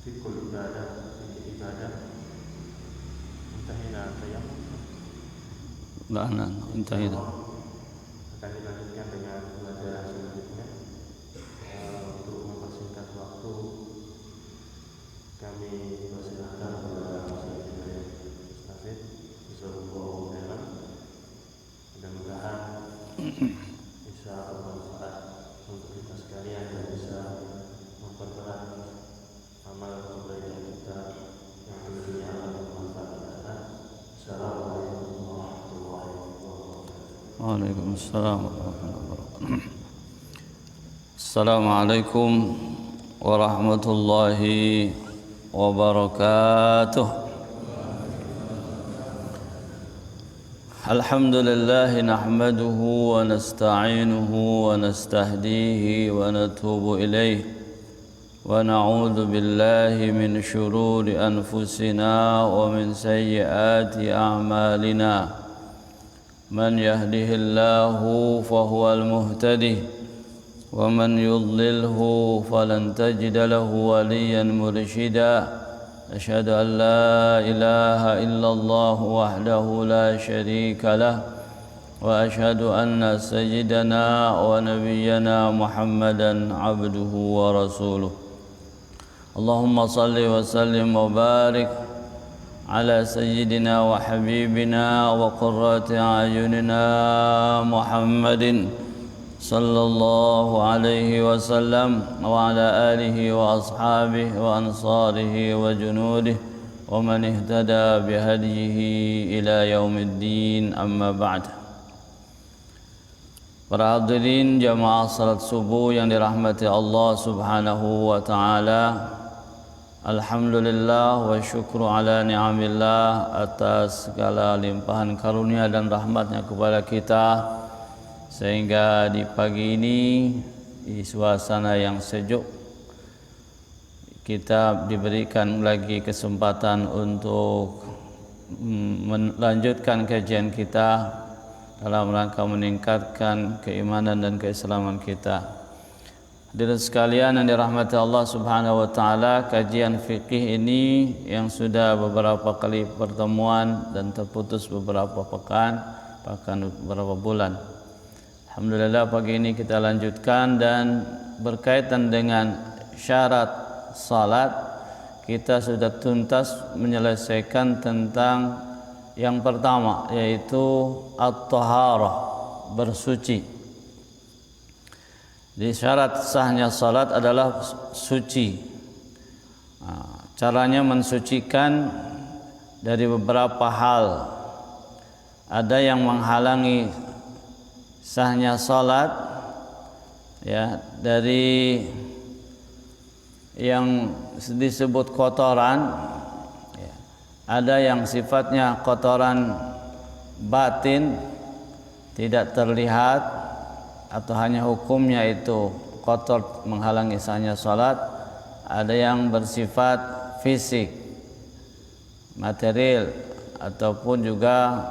fikul ibadah, fikih ibadah, intahina tayammum. لا أنا انتهينا. Akan dilanjutkan dengan pelajaran selanjutnya. Untuk mempersingkat waktu, kami persilahkan kepada Sayyidina Ustaz Jazakallahu khairan. Mudah-mudahan bisa bermanfaat untuk kita sekalian dan bisa memperberat amal kebaikan kita yang tentunya akan bermanfaat. Assalamualaikum warahmatullahi wabarakatuh. Waalaikumsalam warahmatullahi wabarakatuh. Assalamualaikum warahmatullahi wabarakatuh. Alhamdulillah nahmaduhu wa nasta'inuhu wa nastahdihi wa natubu ilayh wa na'udzu billahi min shururi anfusina wa min sayyiati a'malina. Man yahdihillahu fahuwal muhtadi wa man yudlilhu falan tajida lahu waliyan mursyida. Asyhadu an la ilaha illallah wahdahu la syarika lah wa asyhadu anna sayyidana wa nabiyyana Muhammadan abduhu wa rasuluh. Allahumma salli wa sallim wa barik ala sayyidina wa habibina wa qurrati a'yunina Muhammadin sallallahu alaihi wasallam wa ala alihi wa ashabihi wa ansarihi wa junudihi wa man ihtada bihadihi ila yaumiddin, amma ba'd. Para hadirin jamaah salat subuh yang dirahmati Allah subhanahu wa ta'ala, alhamdulillah wa syukru ala ni'amillah atas segala limpahan karunia dan rahmatnya kepada kita, sehingga di pagi ini di suasana yang sejuk kita diberikan lagi kesempatan untuk melanjutkan kajian kita dalam rangka meningkatkan keimanan dan keislaman kita. Hadirin sekalian yang dirahmati Allah Subhanahu wa taala, kajian fikih ini yang sudah beberapa kali pertemuan dan terputus beberapa pekan, bahkan beberapa bulan. Alhamdulillah pagi ini kita lanjutkan, dan berkaitan dengan syarat salat kita sudah tuntas menyelesaikan tentang yang pertama, yaitu at-taharah, bersuci. Di syarat sahnya salat adalah suci. Caranya mensucikan dari beberapa hal. Ada yang menghalangi sahnya salat, ya, dari yang disebut kotoran, ya. Ada yang sifatnya kotoran batin, tidak terlihat atau hanya hukumnya itu kotor menghalangi sahnya salat. Ada yang bersifat fisik, material, ataupun juga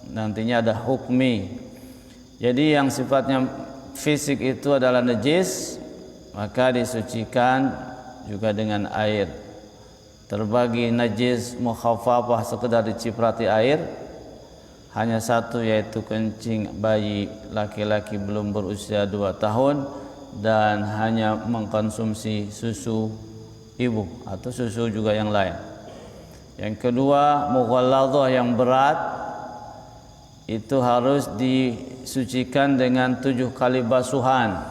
nantinya ada hukmi. Jadi yang sifatnya fisik itu adalah najis, maka disucikan juga dengan air. Terbagi najis mukhaffafah, sekedar diciprati air, hanya satu, yaitu kencing bayi laki-laki belum berusia 2 tahun dan hanya mengkonsumsi susu ibu atau susu juga yang lain. Yang kedua, mughalladhah, yang berat, itu harus disucikan dengan 7 kali basuhan,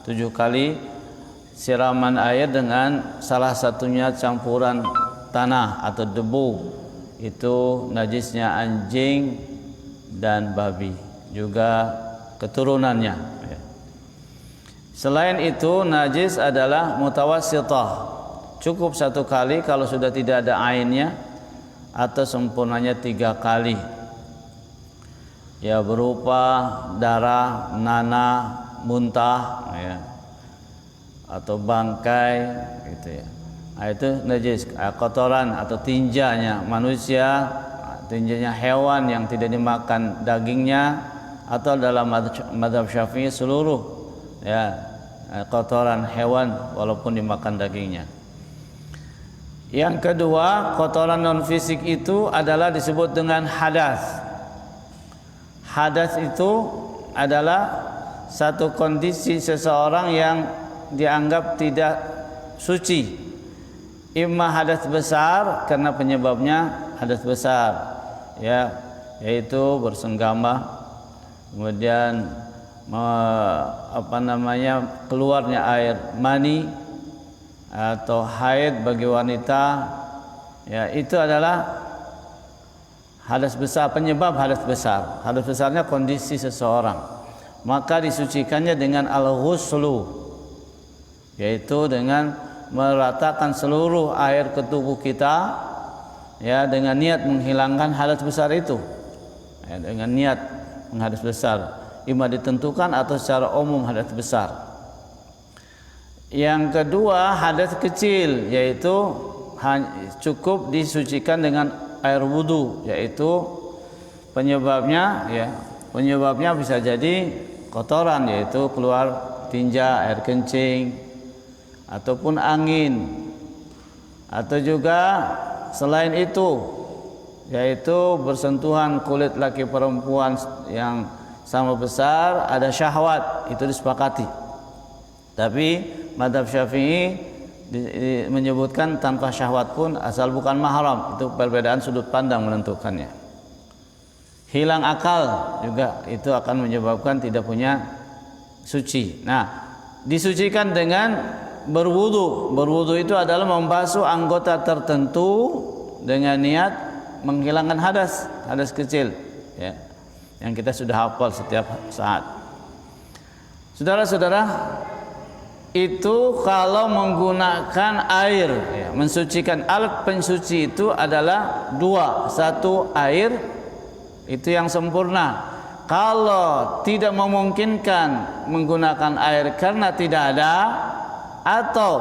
7 kali siraman air dengan salah satunya campuran tanah atau debu. Itu najisnya anjing dan babi, juga keturunannya. Selain itu, najis adalah mutawassithah, cukup 1 kali kalau sudah tidak ada ainnya, atau sempurnanya 3 kali. Ya, berupa darah, nanah, muntah, ya, atau bangkai, gitu ya. Nah, itu najis, kotoran atau tinjanya manusia, tinjanya hewan yang tidak dimakan dagingnya, atau dalam mazhab Syafi'i seluruh, ya, kotoran hewan walaupun dimakan dagingnya. Yang kedua, kotoran non fisik itu adalah disebut dengan hadas. Hadas itu adalah satu kondisi seseorang yang dianggap tidak suci. Imma hadas besar karena penyebabnya hadas besar, ya, yaitu bersenggama, kemudian keluarnya air mani atau haid bagi wanita, ya, itu adalah hadas besar, penyebab hadas besar. Hadas besarnya kondisi seseorang, maka disucikannya dengan al-ghuslu, yaitu dengan meratakan seluruh air ke tubuh kita, ya, dengan niat menghilangkan hadas besar itu, ya, dengan niat menghadas besar, imma ditentukan atau secara umum hadas besar. Yang kedua, hadas kecil, yaitu cukup disucikan dengan air wudu, yaitu penyebabnya bisa jadi kotoran, yaitu keluar tinja, air kencing, ataupun angin, atau juga selain itu, yaitu bersentuhan kulit laki perempuan yang sama besar, ada syahwat, itu disepakati. Tapi mazhab Syafi'i menyebutkan tanpa syahwat pun asal bukan mahram, itu perbedaan sudut pandang menentukannya. Hilang akal juga itu akan menyebabkan tidak punya suci. Nah, disucikan dengan berwudu. Berwudu itu adalah membasuh anggota tertentu dengan niat menghilangkan hadas kecil, ya, yang kita sudah hafal setiap saat. Saudara-saudara, itu kalau menggunakan air, ya, mensucikan, alat pensuci itu adalah dua. Satu, air, itu yang sempurna. Kalau tidak memungkinkan menggunakan air karena tidak ada, atau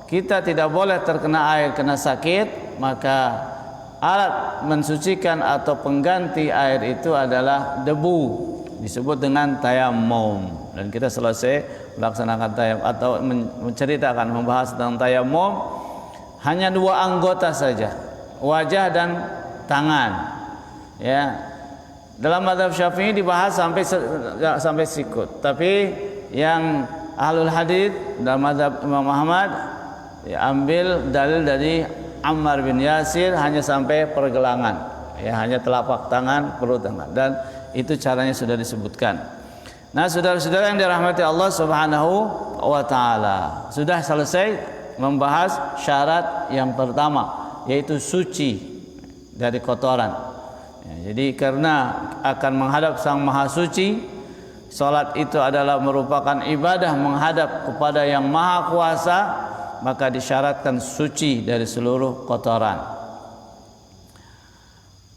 kita tidak boleh terkena air kena sakit, maka alat mensucikan atau pengganti air itu adalah debu, disebut dengan tayammum. Dan kita selesai melaksanakan tayammum atau menceritakan, membahas tentang tayammum, hanya dua anggota saja, wajah dan tangan, ya. Dalam mazhab Syafi'i dibahas sampai sikut, tapi yang ahlul hadits dalam mazhab Imam Ahmad, ya, ambil dalil dari Ammar bin Yasir hanya sampai pergelangan, ya, hanya telapak tangan, perut tangan, dan itu caranya sudah disebutkan. Nah, saudara-saudara yang dirahmati Allah Subhanahu wa taala, sudah selesai membahas syarat yang pertama, yaitu suci dari kotoran. Ya, jadi karena akan menghadap Sang Maha Suci, salat itu adalah merupakan ibadah menghadap kepada Yang Maha Kuasa, maka disyaratkan suci dari seluruh kotoran.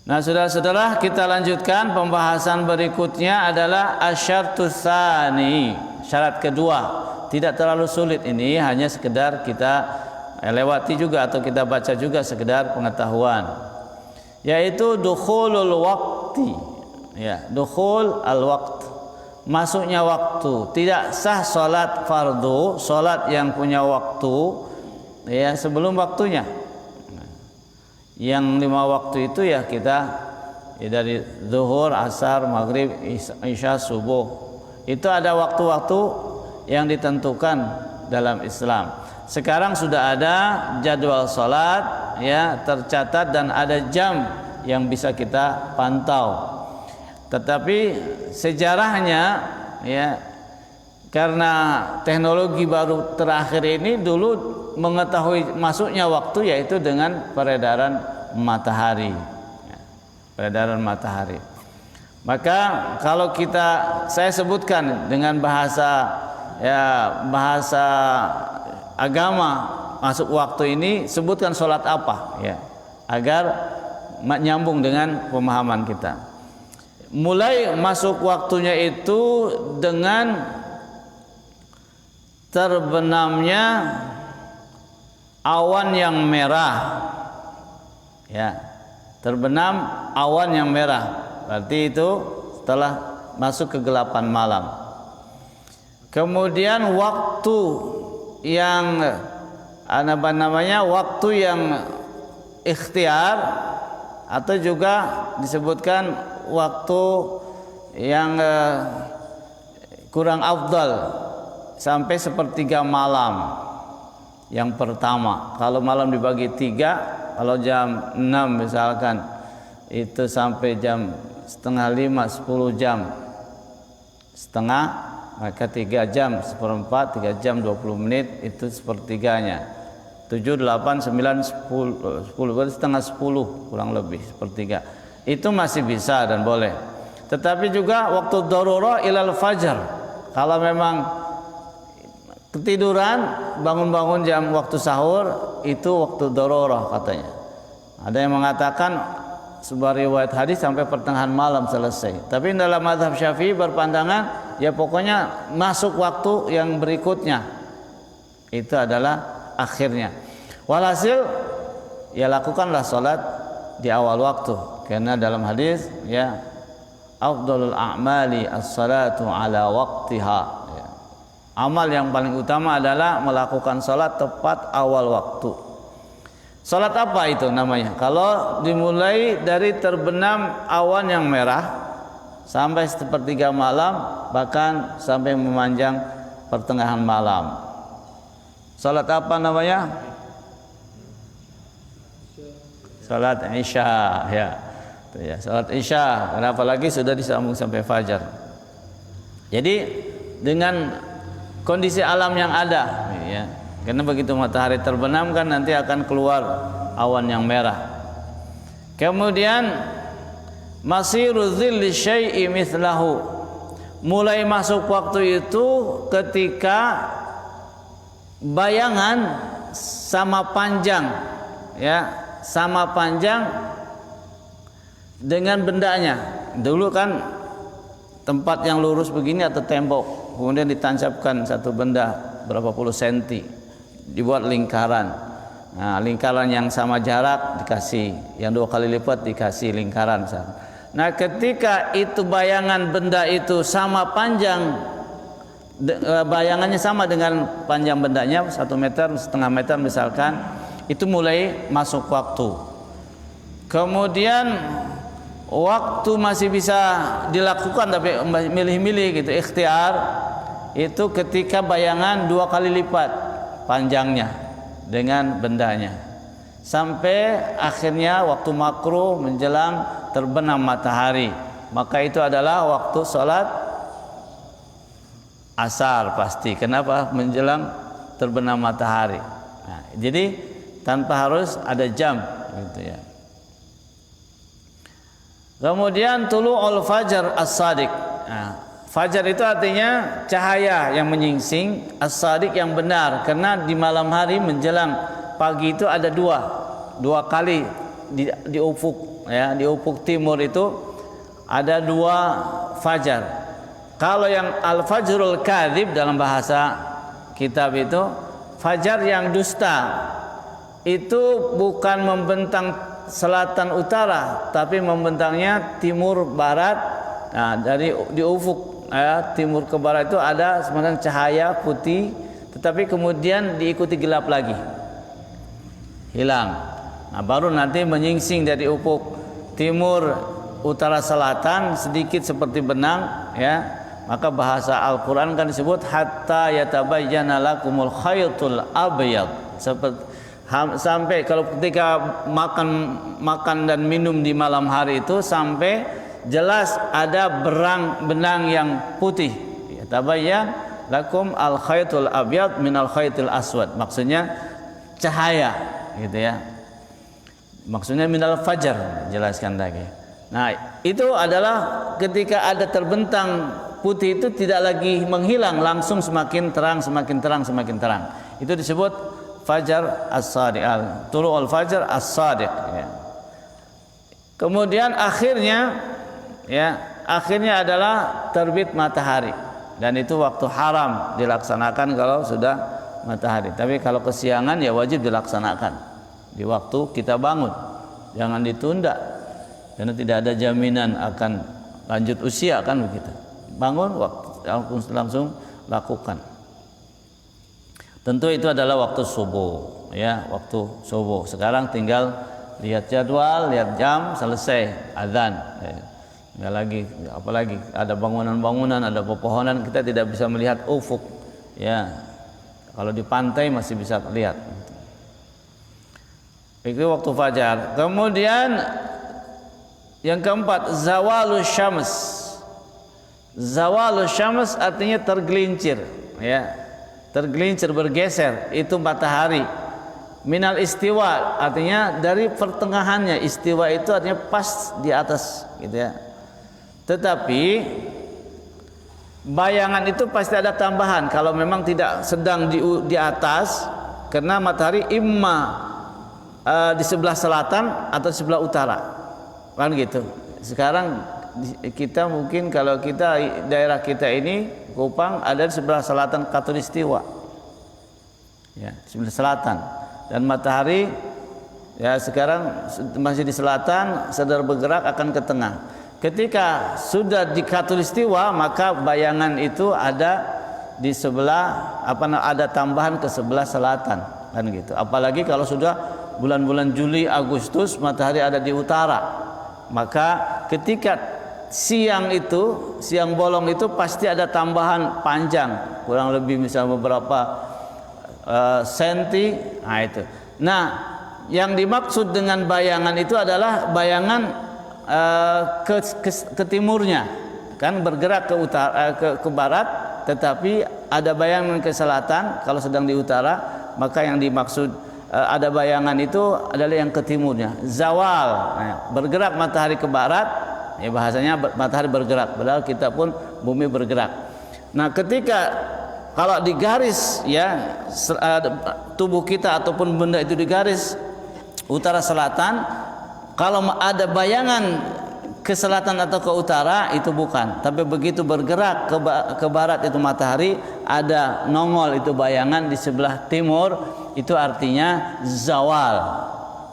Nah, saudara-saudara, kita lanjutkan pembahasan berikutnya adalah asyartus tsani, syarat kedua. Tidak terlalu sulit ini, hanya sekedar kita lewati juga atau kita baca juga sekedar pengetahuan, yaitu dukhulul waqti, ya, dukhul al waqt, masuknya waktu. Tidak sah salat fardu, salat yang punya waktu, ya, sebelum waktunya. Yang 5 waktu itu ya kita, ya, dari zuhur, asar, maghrib, isya, subuh. Itu ada waktu-waktu yang ditentukan dalam Islam. Sekarang sudah ada jadwal salat, ya, tercatat, dan ada jam yang bisa kita pantau. Tetapi sejarahnya, ya, karena teknologi baru terakhir ini, dulu mengetahui masuknya waktu yaitu dengan peredaran matahari, ya, peredaran matahari. Maka kalau saya sebutkan dengan bahasa, ya, bahasa agama, masuk waktu ini, sebutkan sholat apa, ya, agar nyambung dengan pemahaman kita. Mulai masuk waktunya itu dengan terbenamnya awan yang merah, ya, terbenam awan yang merah, berarti itu setelah masuk kegelapan malam. Kemudian waktu yang apa namanya, waktu yang ikhtiar, atau juga disebutkan waktu yang kurang afdal sampai sepertiga malam yang pertama. Kalau malam dibagi 3, kalau jam 6 misalkan itu sampai jam setengah 5, 10 jam setengah, maka 3 jam seperempat, 3 jam 20 menit itu sepertiganya. 7, 8, 9, 10 berarti setengah 10 kurang lebih sepertiga. Itu masih bisa dan boleh. Tetapi juga waktu darurah ilal fajar, kalau memang ketiduran bangun-bangun jam waktu sahur, itu waktu darurah katanya. Ada yang mengatakan sebuah riwayat hadis sampai pertengahan malam selesai. Tapi dalam mazhab Syafi'i berpandangan ya pokoknya masuk waktu yang berikutnya itu adalah akhirnya. Walhasil ya lakukanlah salat di awal waktu, karena dalam hadis ya afdhalul a'mali as-salatu ala waqtiha, ya. Amal yang paling utama adalah melakukan salat tepat awal waktu. Salat apa itu namanya? Kalau dimulai dari terbenam awan yang merah sampai sepertiga malam, bahkan sampai memanjang pertengahan malam. Salat apa namanya? Salat Isya, ya. Ya, salat Isya. Kenapa lagi sudah disambung sampai fajar. Jadi dengan kondisi alam yang ada, ya. Karena begitu matahari terbenam kan nanti akan keluar awan yang merah. Kemudian masiru dzilli syai'i mithlahu. Mulai masuk waktu itu ketika bayangan sama panjang, ya, sama panjang dengan bendanya. Dulu kan tempat yang lurus begini atau tembok, kemudian ditancapkan satu benda berapa puluh senti, dibuat lingkaran. Nah, lingkaran yang sama jarak dikasih, yang 2 kali lipat dikasih lingkaran. Nah, ketika itu bayangan benda itu sama panjang, bayangannya sama dengan panjang bendanya 1 meter, setengah meter misalkan, itu mulai masuk waktu. Kemudian waktu masih bisa dilakukan tapi milih-milih gitu, ikhtiar, itu ketika bayangan 2 kali lipat panjangnya dengan bendanya, sampai akhirnya waktu makruh menjelang terbenam matahari. Maka itu adalah waktu sholat asar pasti. Kenapa? Menjelang terbenam matahari. Nah, jadi tanpa harus ada jam gitu ya. Kemudian tulu'ul fajar as-sadiq. Nah, fajar itu artinya cahaya yang menyingsing, as-sadiq yang benar. Karena di malam hari menjelang pagi itu ada dua kali di ufuk, ya, di ufuk timur itu ada 2 fajar. Kalau yang al-fajrul kadzib dalam bahasa kitab itu fajar yang dusta, itu bukan membentang selatan utara, tapi membentangnya timur barat. Nah, dari di ufuk, ya, timur ke barat itu ada semacam cahaya putih, tetapi kemudian diikuti gelap lagi, hilang. Nah, baru nanti menyingsing dari ufuk timur utara selatan sedikit seperti benang, ya. Maka bahasa Al-Quran kan disebut hatta yatabayyana lakumul khaytul abyad, sampai kalau ketika makan dan minum di malam hari itu sampai jelas ada benang yang putih. Yatabayyan lakum al khaytul abyad min al khaytil aswad, maksudnya cahaya gitu ya, maksudnya minal fajar, jelaskan lagi. Nah, itu adalah ketika ada terbentang putih itu tidak lagi menghilang, langsung semakin terang, semakin terang, semakin terang. Itu disebut fajar as-sadiq, tulu'ul fajar as-sadiq, ya. Kemudian akhirnya, ya, akhirnya adalah terbit matahari, dan itu waktu haram dilaksanakan kalau sudah matahari. Tapi kalau kesiangan ya wajib dilaksanakan di waktu kita bangun, jangan ditunda, karena tidak ada jaminan akan lanjut usia kan begitu. Bangun waktu langsung lakukan. Tentu itu adalah waktu subuh, ya, waktu subuh. Sekarang tinggal lihat jadwal, lihat jam, selesai azan. Enggak lagi, apalagi ada bangunan-bangunan, ada pepohonan, kita tidak bisa melihat ufuk. Ya, kalau di pantai masih bisa lihat. Itu waktu fajar. Kemudian yang keempat, zawalus syams. Zawalus syams artinya tergelincir, ya. Tergelincir, bergeser, itu matahari. Minal istiwa artinya dari pertengahannya. Istiwa itu artinya pas di atas, gitu ya. Tetapi bayangan itu pasti ada tambahan kalau memang tidak sedang di atas, karena matahari imma di sebelah selatan atau sebelah utara, kan gitu. Sekarang kita mungkin kalau kita daerah kita ini Kupang ada di sebelah selatan Khatulistiwa, ya, sebelah selatan, dan matahari ya sekarang masih di selatan, sedang bergerak akan ke tengah. Ketika sudah di Khatulistiwa maka bayangan itu ada di sebelah ada tambahan ke sebelah selatan, kan gitu. Apalagi kalau sudah bulan-bulan Juli, Agustus matahari ada di utara, maka ketika siang bolong itu pasti ada tambahan panjang, kurang lebih misalnya beberapa senti. Nah itu. Nah, yang dimaksud dengan bayangan itu adalah bayangan ke timurnya, kan bergerak ke utara, ke barat, tetapi ada bayangan ke selatan. Kalau sedang di utara, maka yang dimaksud ada bayangan itu adalah yang ke timurnya. Zawal, bergerak matahari ke barat. Ya, bahasanya matahari bergerak, padahal kita pun bumi bergerak. Nah, ketika kalau di garis, ya, tubuh kita ataupun benda itu di garis utara selatan, kalau ada bayangan ke selatan atau ke utara itu bukan, tapi begitu bergerak ke barat itu matahari ada nongol itu bayangan di sebelah timur, itu artinya zawal.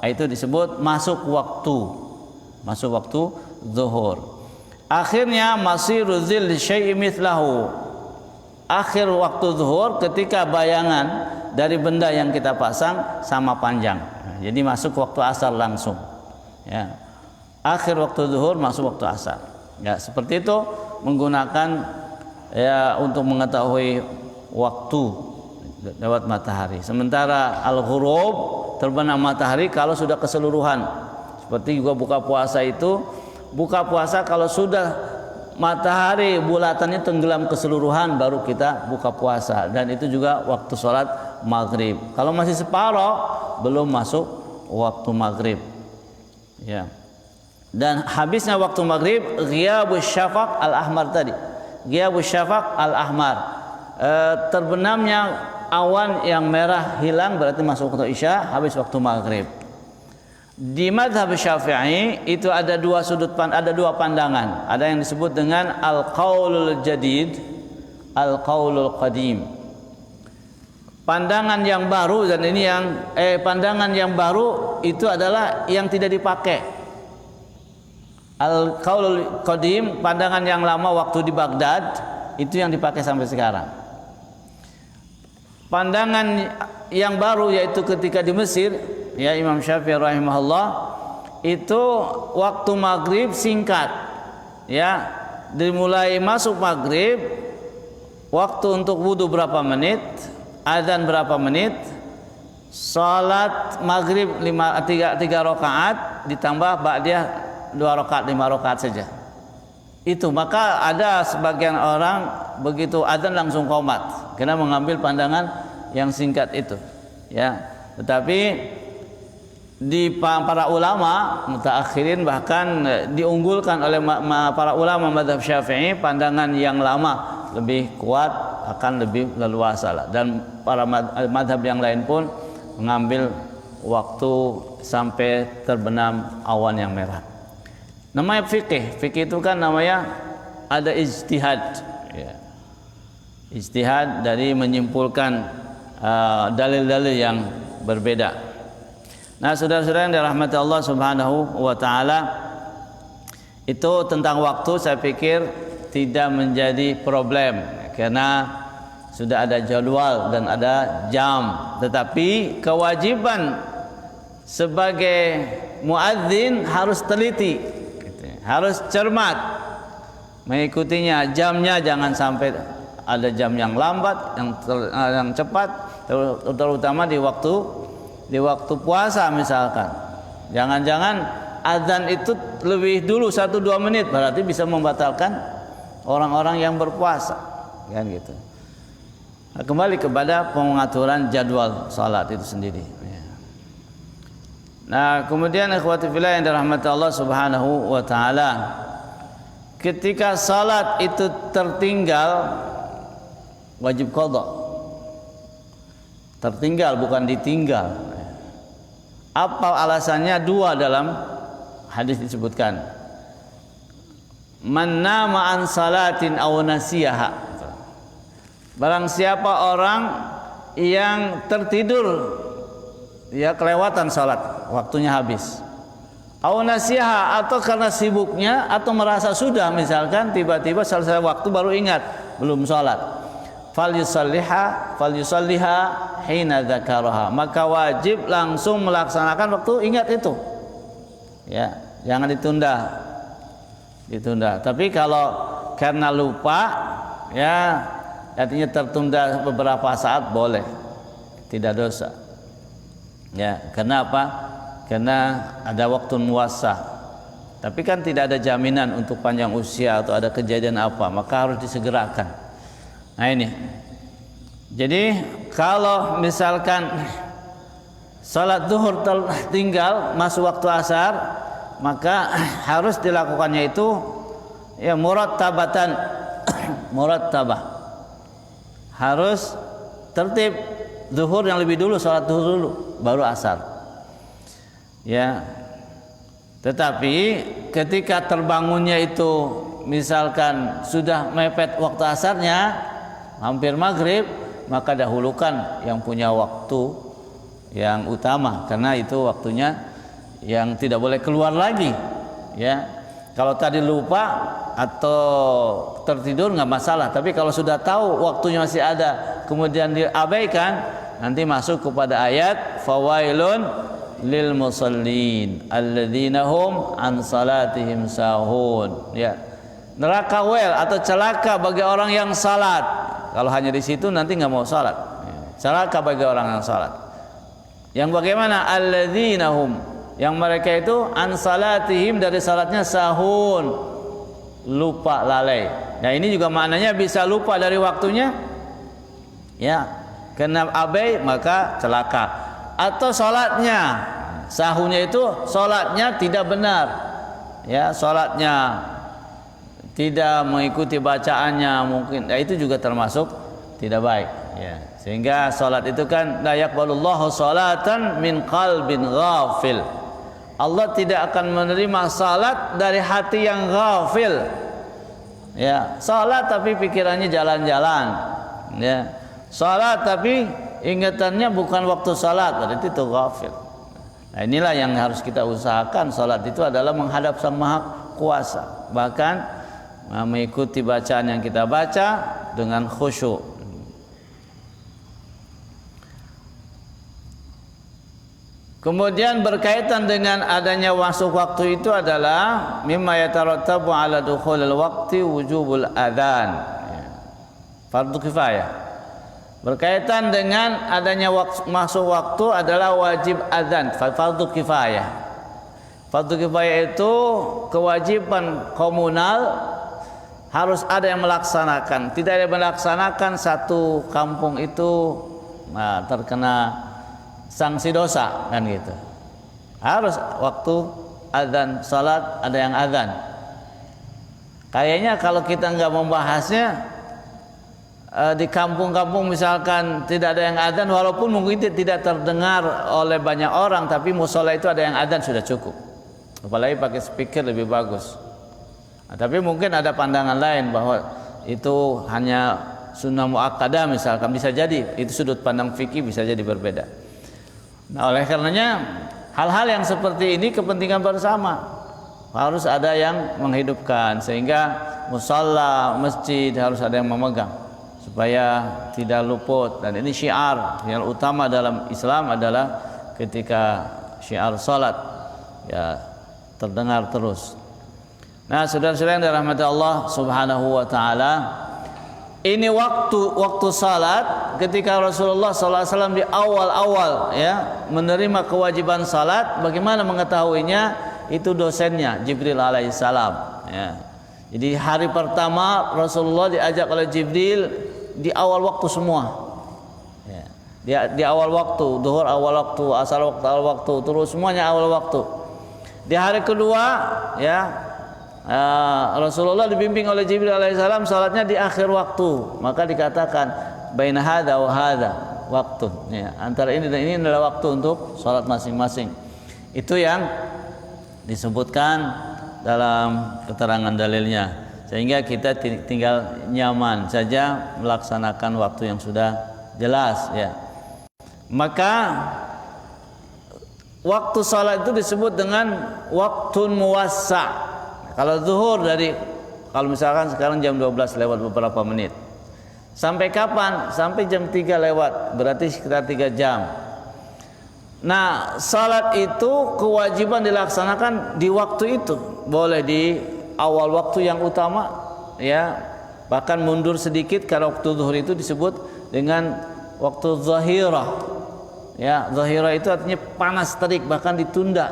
Itu disebut masuk waktu zuhur. Akhirnya masiru zil syai'i mithlahu. Akhir waktu zuhur ketika bayangan dari benda yang kita pasang sama panjang. Jadi masuk waktu asar langsung. Ya. Akhir waktu zuhur masuk waktu asar. Ya, seperti itu menggunakan ya untuk mengetahui waktu lewat matahari. Sementara al-ghurub terbenam matahari kalau sudah keseluruhan. Seperti juga buka puasa itu. Buka puasa kalau sudah matahari bulatannya tenggelam keseluruhan baru kita buka puasa, dan itu juga waktu sholat maghrib. Kalau masih separoh belum masuk waktu maghrib, ya. Dan habisnya waktu maghrib ghiyabus syafaq al-ahmar tadi. Ghiyabus syafaq al-ahmar, terbenamnya awan yang merah hilang berarti masuk waktu isya, habis waktu maghrib. Di mazhab Syafi'i itu ada dua pandangan. Ada yang disebut dengan al-qaulul jadid, al-qaulul qadim. Pandangan yang baru, dan ini pandangan yang baru itu adalah yang tidak dipakai. Al-qaulul qadim, pandangan yang lama waktu di Baghdad, itu yang dipakai sampai sekarang. Pandangan yang baru yaitu ketika di Mesir, ya, Imam Syafi'i rahimahullah, itu waktu maghrib singkat, ya, dimulai masuk maghrib, waktu untuk wudhu berapa menit, azan berapa menit, salat maghrib 3 rakaat ditambah ba'diyah 2 rakaat, 5 rakaat saja. Itu maka ada sebagian orang begitu azan langsung qomat karena mengambil pandangan yang singkat itu, ya. Tetapi di para ulama mutaakhirin bahkan diunggulkan oleh para ulama mazhab Syafi'i, pandangan yang lama lebih kuat, akan lebih leluasa lah. Dan para mazhab yang lain pun mengambil waktu sampai terbenam awan yang merah. Namanya fikih. Fikih itu kan namanya ada ijtihad, ya. Ijtihad dari menyimpulkan dalil-dalil yang berbeda. Nah, saudara-saudara yang dirahmati Allah Subhanahu wa taala, itu tentang waktu saya pikir tidak menjadi problem, karena sudah ada jadwal dan ada jam. Tetapi kewajiban sebagai muadzin harus teliti, harus cermat mengikutinya. Jamnya jangan sampai ada jam yang lambat, yang cepat, terutama di waktu puasa misalkan. Jangan-jangan azan itu lebih dulu 1-2 menit, berarti bisa membatalkan orang-orang yang berpuasa, kan gitu. Nah, kembali kepada pengaturan jadwal salat itu sendiri. Nah, kemudian ikhwati fillah yang dirahmati Allah Subhanahu wa taala, ketika salat itu tertinggal wajib qada. Tertinggal bukan ditinggal. Apa alasannya? 2 dalam hadis disebutkan. Man nama an salatin aw nasiyaha. Barang siapa orang yang tertidur, ya kelewatan salat, waktunya habis. Aw nasiyaha, atau karena sibuknya atau merasa sudah, misalkan tiba-tiba selesai waktu baru ingat belum salat. Falyusalliha hina dzakaraha. Maka wajib langsung melaksanakan waktu ingat itu. Ya, jangan ditunda. Tapi kalau karena lupa, ya artinya tertunda beberapa saat boleh, tidak dosa. Ya, karena apa? Karena ada waktu muwassa. Tapi kan tidak ada jaminan untuk panjang usia atau ada kejadian apa, maka harus disegerakan. Nah ini. Jadi kalau misalkan salat zuhur tertinggal masuk waktu asar, maka harus dilakukannya itu ya murattabatan. Murattabah. Harus tertib, zuhur yang lebih dulu, salat zuhur dulu, baru asar. Ya. Tetapi ketika terbangunnya itu misalkan sudah mepet waktu asarnya, hampir maghrib, maka dahulukan yang punya waktu yang utama, karena itu waktunya yang tidak boleh keluar lagi. Ya. Kalau tadi lupa atau tertidur nggak masalah, tapi kalau sudah tahu waktunya masih ada kemudian diabaikan, nanti masuk kepada ayat fawailun lil musallin alladzina hum an salatihim sahun. Ya, neraka wel atau celaka bagi orang yang salat. Kalau hanya di situ nanti nggak mau salat. Celaka bagi orang yang salat. Yang bagaimana? Alladzina hum, yang mereka itu an salatihim, dari salatnya sahun, lupa, lalai. Nah ini juga maknanya bisa lupa dari waktunya, ya, kena abai maka celaka. Atau salatnya, sahunnya itu salatnya tidak benar, ya, salatnya tidak mengikuti bacaannya mungkin, nah, itu juga termasuk tidak baik, ya. Sehingga salat itu kan la yaqbalullahu salatan min qalbin ghafil. Allah tidak akan menerima salat dari hati yang ghafil. Ya, salat tapi pikirannya jalan-jalan. Ya. Salat tapi ingatannya bukan waktu salat, berarti itu ghafil. Nah, inilah yang harus kita usahakan. Salat itu adalah menghadap Sang Maha Kuasa. Bahkan mengikuti bacaan yang kita baca dengan khusyuk. Kemudian berkaitan dengan adanya masuk waktu itu adalah mimma yatarattabu ala dukhulil waqti wujubul adzan. Fardu kifayah. Berkaitan dengan adanya masuk waktu adalah wajib adzan, fardu kifayah. Fardu kifayah itu kewajiban komunal, harus ada yang melaksanakan. Tidak ada yang melaksanakan, satu kampung itu terkena sanksi dosa, kan gitu. Harus waktu azan salat ada yang azan. Kayaknya kalau kita nggak membahasnya di kampung-kampung misalkan tidak ada yang azan, walaupun mungkin tidak terdengar oleh banyak orang, tapi musola itu ada yang azan sudah cukup. Apalagi pakai speaker lebih bagus. Nah, tapi mungkin ada pandangan lain bahwa itu hanya sunnah muakkadah misalkan, bisa jadi itu sudut pandang fikih bisa jadi berbeda. Nah, oleh karenanya hal-hal yang seperti ini kepentingan bersama, harus ada yang menghidupkan, sehingga musalla, masjid harus ada yang memegang, supaya tidak luput. Dan ini syiar yang utama dalam Islam adalah ketika syiar salat ya terdengar terus. Nah, saudara-saudara yang dirahmati Allah Subhanahu wa taala, ini waktu salat ketika Rasulullah SAW di awal-awal ya menerima kewajiban salat. Bagaimana mengetahuinya? Itu dosennya Jibril alaihissalam ya. Jadi hari pertama Rasulullah diajak oleh Jibril di awal waktu semua ya. Di awal waktu, zuhur awal waktu, asar waktu awal waktu, terus semuanya awal waktu. Di hari kedua ya Rasulullah dibimbing oleh Jibril alaihissalam salatnya di akhir waktu, maka dikatakan baina hadza wa hadza waktu ya, antara ini dan ini adalah waktu untuk salat masing-masing. Itu yang disebutkan dalam keterangan dalilnya, sehingga kita tinggal nyaman saja melaksanakan waktu yang sudah jelas ya. Maka waktu salat itu disebut dengan waktun muwassa'. Kalau zuhur kalau misalkan sekarang jam 12 lewat beberapa menit. Sampai kapan? Sampai jam 3 lewat, berarti sekitar 3 jam. Nah, salat itu kewajiban dilaksanakan di waktu itu. Boleh di awal waktu yang utama ya, bahkan mundur sedikit karena waktu zuhur itu disebut dengan waktu zahirah. Ya, zahirah itu artinya panas terik, bahkan ditunda.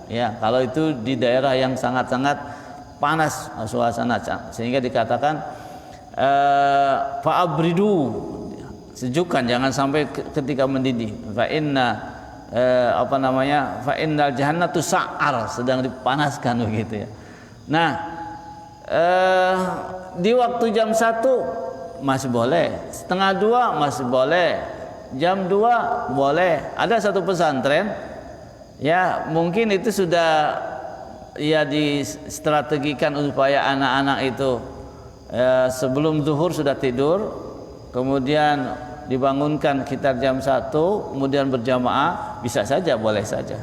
Ya, kalau itu di daerah yang sangat-sangat panas suasana, sehingga dikatakan fa'abridu, sejukkan, jangan sampai ketika mendidih. Fa innal jahannatu sa'ar, sedang dipanaskan begitu ya. Nah, di waktu jam 1 masih boleh, setengah 2 masih boleh, jam 2 boleh. Ada satu pesantren ya, mungkin itu sudah ya distrategikan supaya anak-anak itu sebelum zuhur sudah tidur, kemudian dibangunkan sekitar jam 1, kemudian berjamaah. Bisa saja, boleh saja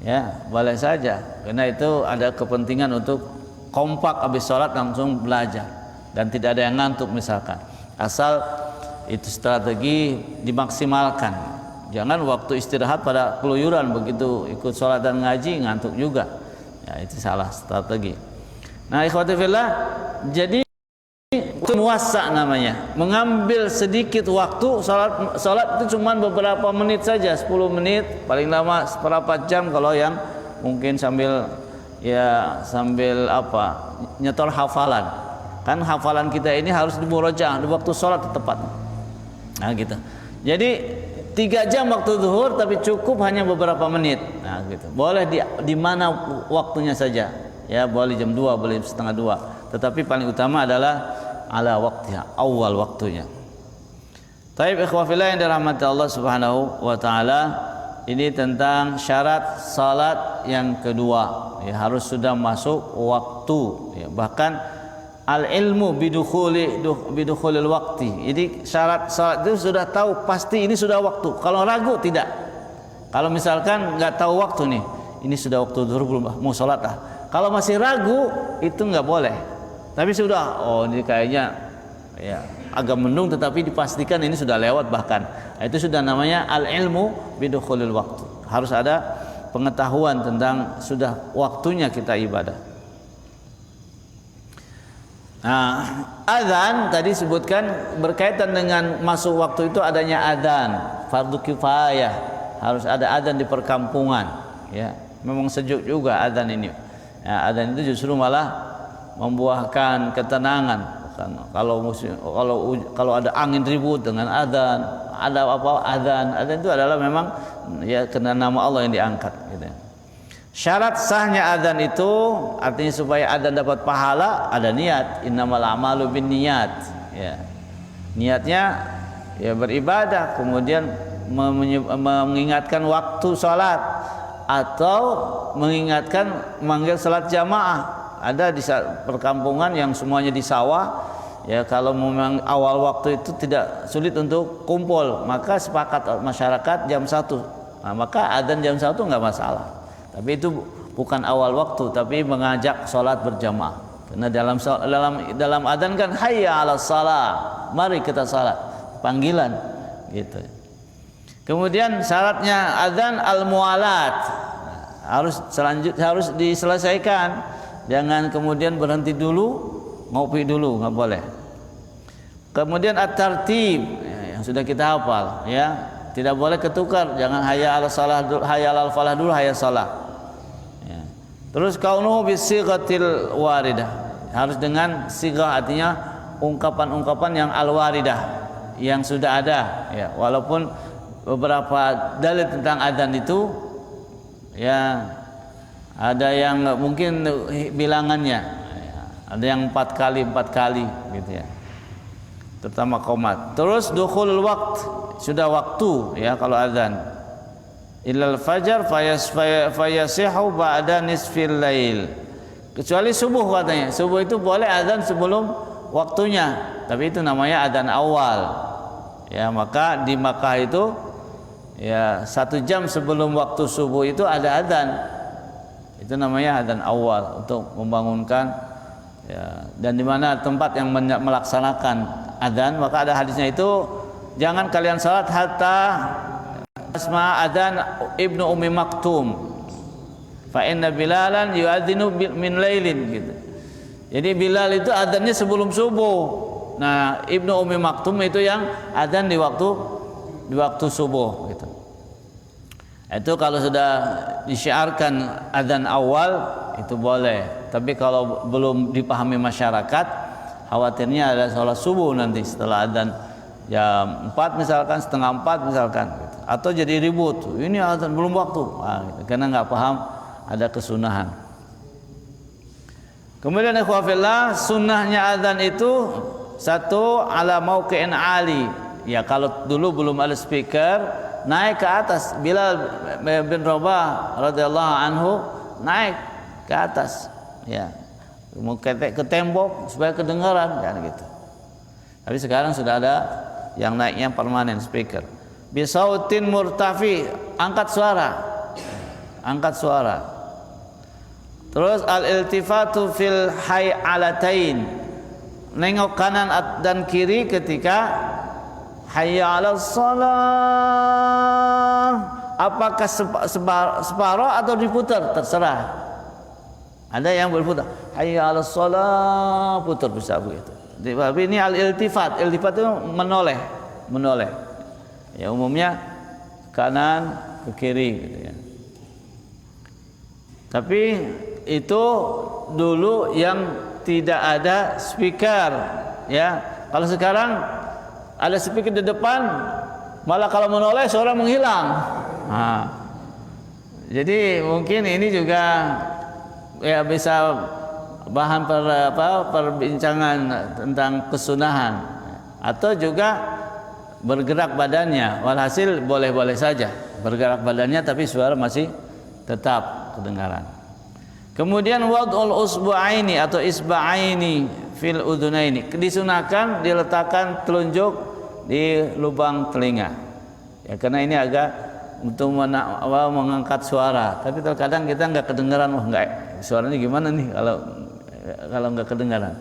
ya, boleh saja, karena itu ada kepentingan untuk kompak habis sholat langsung belajar dan tidak ada yang ngantuk misalkan, asal itu strategi dimaksimalkan. Jangan waktu istirahat pada keluyuran, begitu ikut sholat dan ngaji ngantuk juga ya, itu salah strategi. Nah, ikhwati fillah, jadi itu muwassa namanya, mengambil sedikit waktu. Salat itu cuma beberapa menit saja, 10 menit, paling lama seperempat jam kalau yang mungkin sambil nyetor hafalan. Kan hafalan kita ini harus dimurajaah di waktu salat tepat. Nah gitu. Jadi 3 jam waktu zuhur, tapi cukup hanya beberapa menit. Nah gitu. Boleh di mana waktunya saja. Ya, boleh jam 2, boleh setengah 2. Tetapi paling utama adalah ala waktiha, awal waktunya. Taib ikhwah fillah yang dirahmati Allah Subhanahu wa taala, ini tentang syarat salat yang kedua. Ya, harus sudah masuk waktu. Ya, bahkan al ilmu bidukhulil waktu. Jadi syarat salat itu sudah tahu pasti ini sudah waktu. Kalau ragu tidak. Kalau misalkan nggak tahu waktu nih, ini sudah waktu zuhur belum, mau salat ah. Kalau masih ragu itu nggak boleh. Tapi sudah, ini kayaknya ya agak mendung, tetapi dipastikan ini sudah lewat bahkan. Itu sudah namanya al ilmu bidukhulil waktu. Harus ada pengetahuan tentang sudah waktunya kita ibadah. Nah, azan tadi sebutkan berkaitan dengan masuk waktu itu adanya azan, fardu kifayah, harus ada azan di perkampungan. Ya, memang sejuk juga azan ini. Ya, azan itu justru malah membuahkan ketenangan. Kalau ada angin ribut dengan azan, ada apa azan itu adalah memang ya karena nama Allah yang diangkat gitu. Syarat sahnya azan itu artinya supaya azan dapat pahala, ada niat. Innamal a'malu binniyat ya. Niatnya ya beribadah, kemudian mengingatkan waktu salat atau mengingatkan manggil salat jamaah. Ada di perkampungan yang semuanya di sawah ya, kalau memang awal waktu itu tidak sulit untuk kumpul, maka sepakat masyarakat jam 1. Nah, maka adzan jam 1 enggak masalah. Tapi itu bukan awal waktu, tapi mengajak sholat berjamaah. Karena dalam adzan kan hayya 'alas shalah, mari kita salat, panggilan gitu. Kemudian syaratnya adzan al-mualat, harus diselesaikan, jangan kemudian berhenti dulu, ngopi dulu, nggak boleh. Kemudian at-tartib, yang sudah kita hafal, ya, tidak boleh ketukar, jangan hayya 'alas shalah, hayya 'alal falah dulu, hayya shalah. Ya. Terus kaunuhu bisighatil waridah, harus dengan sighah, artinya ungkapan-ungkapan yang al-waridah, yang sudah ada, ya, walaupun beberapa dalil tentang adzan itu, ya, ada yang mungkin bilangannya, ya, ada yang 4 kali gitu ya, terutama qomat. Terus dukhulul waqt, sudah waktu, ya, kalau adzan. Ilal fajar fayasihu ba'da nisfil lail, kecuali subuh katanya. Subuh itu boleh adzan sebelum waktunya, tapi itu namanya adzan awal, ya. Maka di Makkah itu, ya, 1 jam sebelum waktu subuh itu ada adzan, itu namanya adzan awal untuk membangunkan, ya. Dan di mana tempat yang melaksanakan adzan, maka ada hadisnya itu, jangan kalian salat hatta asma adzan Ibnu Ummi Maktum fa inna Bilalan yu'adzinu min lailin gitu. Jadi Bilal itu adzannya sebelum subuh. Nah, Ibnu Ummi Maktum itu yang adzan di waktu subuh gitu. Itu kalau sudah disyiarkan adzan awal itu boleh. Tapi kalau belum dipahami masyarakat, khawatirnya ada sholat subuh nanti setelah adzan jam 4 misalkan, setengah 4 misalkan gitu. Atau jadi ribut, ini adzan belum waktu, gitu. Karena nggak paham ada kesunahan. Kemudian ikhwafillah, sunnahnya adzan itu satu ala mauqi'in ali, ya, kalau dulu belum ada speaker, naik ke atas. Bilal bin Rabah radhiyallahu anhu naik ke atas, ya, mau ke tembok supaya kedengaran, kan gitu. Tapi sekarang sudah ada yang naiknya permanen, speaker. Bisautin murtafi, angkat suara. Terus al-iltifatu fil hay'alatain, nengok kanan dan kiri ketika hayya 'alas shalah. Apakah separuh atau diputar, terserah. Ada yang berputar hayya 'alas shalah, putar bisa begitu. Tapi ini al-iltifat, iltifat itu menoleh. Ya, umumnya kanan ke kiri gitu ya. Tapi itu dulu yang tidak ada speaker, ya. Kalau sekarang ada speaker di depan, malah kalau menoleh suara menghilang. Nah, jadi mungkin ini juga, ya, bisa bahan perbincangan tentang kesunahan, atau juga bergerak badannya. Walhasil boleh-boleh saja bergerak badannya, tapi suara masih tetap kedengaran. Kemudian wad'ul usbu'aini atau isba'aini fil udhunaini, disunahkan diletakkan telunjuk di lubang telinga, ya, karena ini agak untuk mengangkat suara. Tapi terkadang kita nggak kedengaran, suaranya gimana nih kalau nggak kedengaran.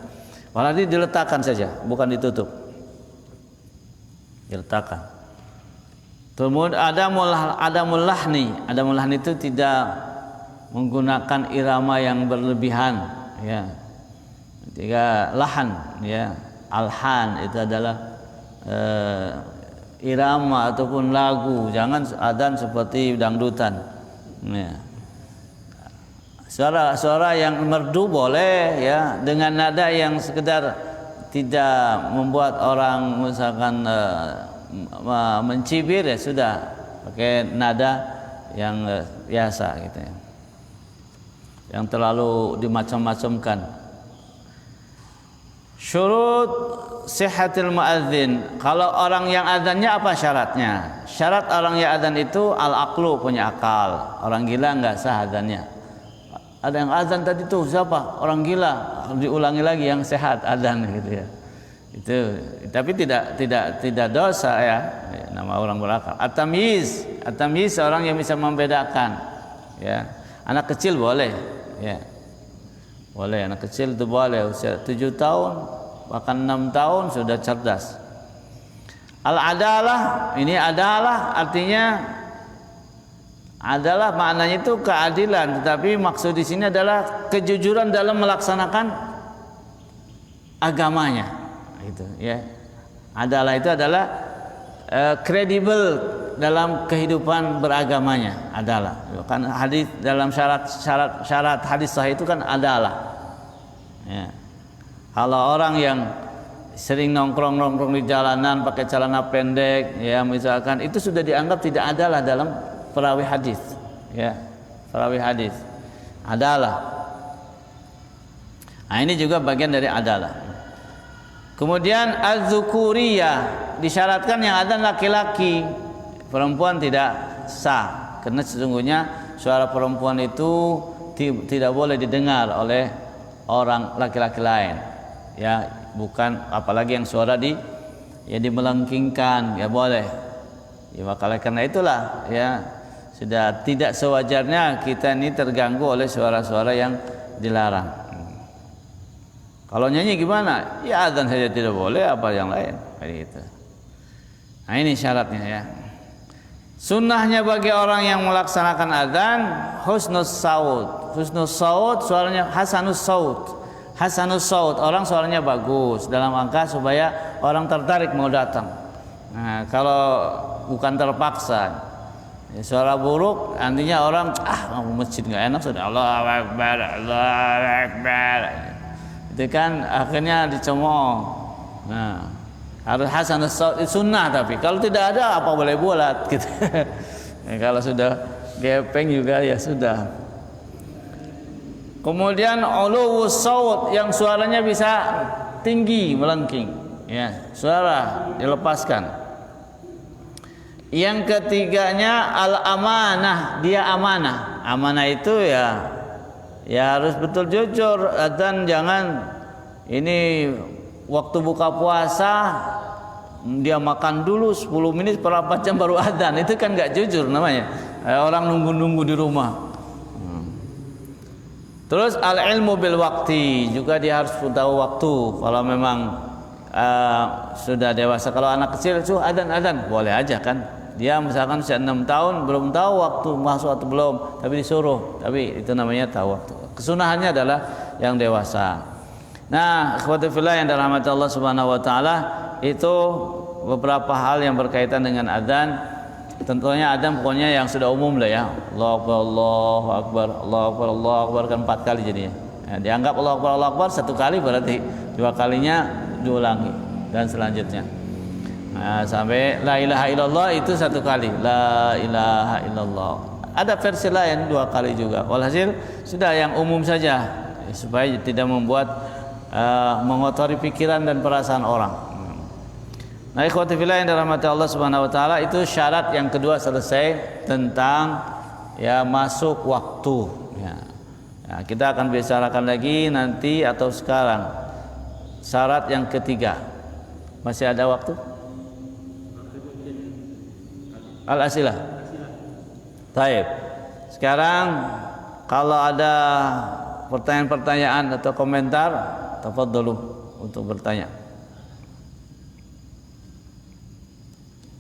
Walhasil diletakkan saja, bukan ditutup, diletakkan. Kemudian adamul lahni itu tidak menggunakan irama yang berlebihan, ya. Ketika lahan, ya, alhan itu adalah irama ataupun lagu, jangan adzan seperti dangdutan, ya. Suara yang merdu boleh, ya, dengan nada yang sekedar tidak membuat orang misalkan mencibir, ya sudah, pakai nada yang biasa gitu ya, yang terlalu dimacam-macamkan. Syurut sihhatil muadzin, kalau orang yang adzannya apa syaratnya? Syarat orang yang adzan itu al-aqlu, punya akal. Orang gila enggak sah adzannya. Ada yang azan tadi tuh siapa? Orang gila. Diulangi lagi yang sehat azan gitu ya. Itu tapi tidak dosa, ya. Nama orang berakal. At-tamyiz orang yang bisa membedakan, ya. Anak kecil boleh, ya. Boleh, anak kecil itu boleh usia 7 tahun bahkan 6 tahun sudah cerdas. Al-adalah, ini adalah artinya adalah maknanya itu keadilan, tetapi maksud di sini adalah kejujuran dalam melaksanakan agamanya. Itu ya. Adalah itu adalah kredibel dalam kehidupan beragamanya, adalah. Kan hadis dalam syarat hadis sahih itu kan adalah. Ya. Kalau orang yang sering nongkrong di jalanan pakai celana pendek, ya misalkan, itu sudah dianggap tidak adalah dalam perawi hadis, ya, perawi hadis adalah. Nah, ini juga bagian dari adalah. Kemudian az-zukuriyah, disyaratkan yang ada laki-laki, perempuan tidak sah, karena sesungguhnya suara perempuan itu tidak boleh didengar oleh orang laki-laki lain, ya, bukan apalagi yang suara dimelengkingkan, ya boleh. Ya maka karena itulah ya sudah tidak sewajarnya kita ini terganggu oleh suara-suara yang dilarang. Kalau nyanyi gimana? Ya azan saja tidak boleh, apa yang lain kayak gitu. Nah ini syaratnya ya. Sunnahnya bagi orang yang melaksanakan azan husnus saut. Husnus saut suaranya hasanus saut. Hasanus saut, orang suaranya bagus dalam angka supaya orang tertarik mau datang. Nah, kalau bukan terpaksa, ya, suara buruk artinya orang mau masjid nggak enak, sudah Allahu Akbar, Allahu Akbar. Itu kan akhirnya dicemooh. Nah, harus hasanus saut sunnah, tapi kalau tidak ada apa boleh buat gitu. Ya, kalau sudah gepeng juga ya sudah. Kemudian uluwus saut, yang suaranya bisa tinggi melengking, ya, suara dilepaskan. Yang ketiganya al-amanah, dia amanah. Amanah itu ya harus betul jujur, dan jangan ini waktu buka puasa dia makan dulu 10 menit berapa jam baru adzan, itu kan nggak jujur namanya. Orang nunggu-nunggu di rumah. Terus al-ilmu bil waktu, juga dia harus tahu waktu. Kalau memang sudah dewasa, kalau anak kecil itu adzan boleh aja kan. Dia misalkan usia 6 tahun belum tahu waktu masuk atau belum, tapi disuruh, tapi itu namanya tahu waktu. Kesunahannya adalah yang dewasa. Nah, ikhwati fillah yang dirahmati Allah Subhanahu wa taala, itu beberapa hal yang berkaitan dengan adzan. Tentunya adzan pokoknya yang sudah umum lah ya. Allahu Akbar, Allahu Akbar, Allahu Akbar, Allahu Akbar, kan 4 kali jadinya. Ya, dianggap Allahu Akbar, Allahu Akbar 1 kali, berarti 2 kalinya diulangi dan selanjutnya. Nah, sampai la ilaha illallah itu 1 kali, la ilaha illallah. Ada versi lain 2 kali juga. Walhasil sudah yang umum saja, supaya tidak membuat mengotori pikiran dan perasaan orang. Nah, ikhwati fillah yang dirahmati Allah Subhanahu wa taala, itu syarat yang kedua selesai tentang ya masuk waktu ya. Ya, kita akan bicarakan lagi nanti atau sekarang syarat yang ketiga. Masih ada waktu? Al-asilah. Baik. Sekarang kalau ada pertanyaan-pertanyaan atau komentar, tafadhalu untuk bertanya.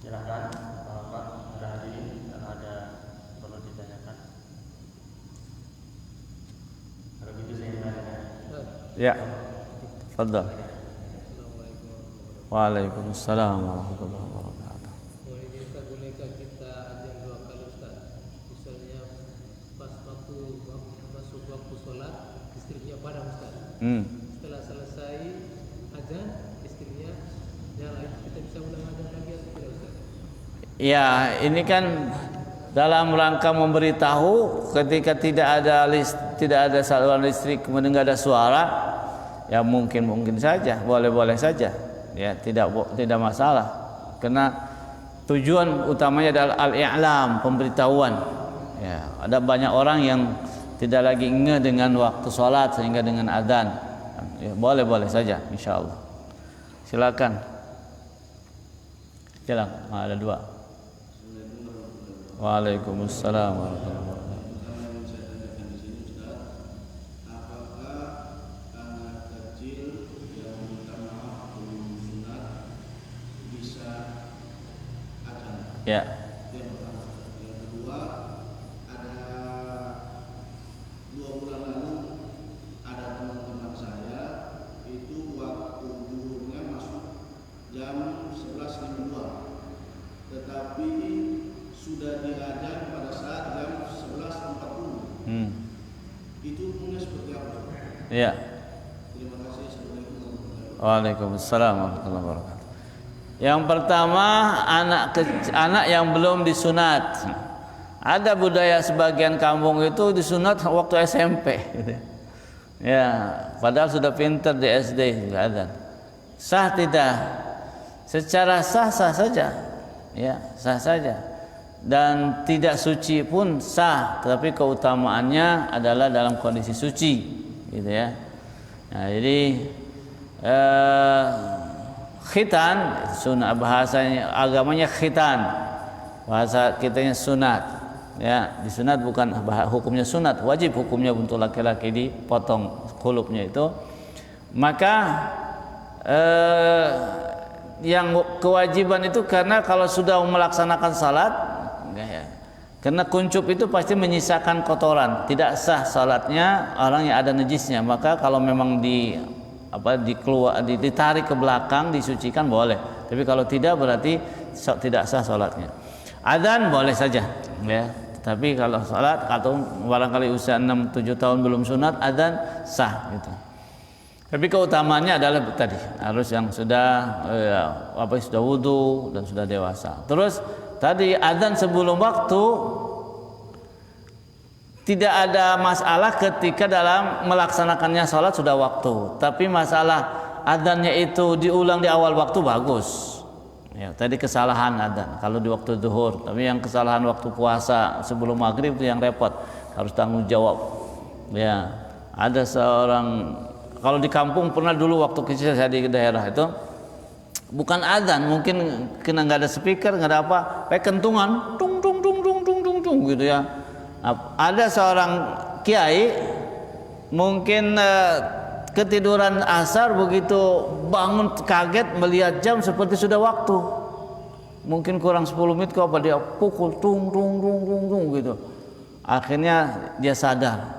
Silakan, Bapak, ada hadirin yang ada perlu ditanyakan. Kalau gitu saya tanya. Ya. Tafadhal. Waalaikumsalam warahmatullahi wabarakatuh. Bolehkah kita azan 2 kali Ustaz? Misalnya pas waktu masuk waktu sholat, istrinya padam Ustaz. Setelah selesai azan, istrinya nyala, kita bisa ulang azan lagi atau tidak Ustaz? Ya, ini kan dalam rangka memberitahu ketika tidak ada saluran listrik, kemudian tidak ada suara, ya mungkin saja, boleh saja, ya tidak masalah, karena tujuan utamanya adalah al-i'lam, pemberitahuan. Ya, ada banyak orang yang tidak lagi ingat dengan waktu sholat sehingga dengan adzan. Ya, boleh saja, insyaallah. Silakan. Ada 2. Waalaikumsalam warahmatullahi wabarakatuh. Apakah Ya. Yang pertama. Yang kedua, ada 2 bulan lalu ada teman-teman saya itu waktu zuhurnya masuk jam 11.52, tetapi sudah diadzan pada saat jam 11.40. Itu hukumnya seperti apa? Ya. Terima kasih. Assalamualaikum warahmatullahi wabarakatuh. Waalaikumsalam warahmatullahi wabarakatuh. Yang pertama, anak yang belum disunat. Ada budaya sebagian kampung itu disunat waktu SMP gitu. Ya, padahal sudah pintar di SD ada. Sah tidak? Secara sah saja. Ya, sah saja. Dan tidak suci pun sah, tapi keutamaannya adalah dalam kondisi suci gitu ya. Nah, jadi khitan, sunat bahasanya, agamanya khitan, bahasa kitanya sunat. Ya, disunat bukan hukumnya sunat, wajib hukumnya untuk laki-laki dipotong kulupnya itu. Maka yang kewajiban itu karena kalau sudah melaksanakan salat, ya, karena kuncup itu pasti menyisakan kotoran, tidak sah salatnya orang yang ada najisnya. Maka kalau memang ditarik ke belakang, disucikan boleh. Tapi kalau tidak berarti tidak sah salatnya. Adzan boleh saja, ya. Tapi kalau salat atau barangkali usia 6-7 tahun belum sunat, adzan sah gitu. Tapi keutamaannya adalah tadi harus yang sudah sudah wudu dan sudah dewasa. Terus tadi adzan sebelum waktu tidak ada masalah ketika dalam melaksanakannya salat sudah waktu. Tapi masalah adzannya itu diulang di awal waktu bagus. Ya, tadi kesalahan adzan kalau di waktu zuhur. Tapi yang kesalahan waktu puasa sebelum maghrib itu yang repot, harus tanggung jawab. Ya, ada seorang kalau di kampung pernah dulu waktu kecil saya di daerah itu bukan adzan, mungkin kena nggak ada speaker, nggak ada apa, pakai kentungan, tung tung tung tung tung tung tung gitu ya. Nah, ada seorang kiai mungkin ketiduran asar, begitu bangun kaget melihat jam seperti sudah waktu. Mungkin kurang 10 menit kok apa dia pukul tung tung tung tung tung gitu. Akhirnya dia sadar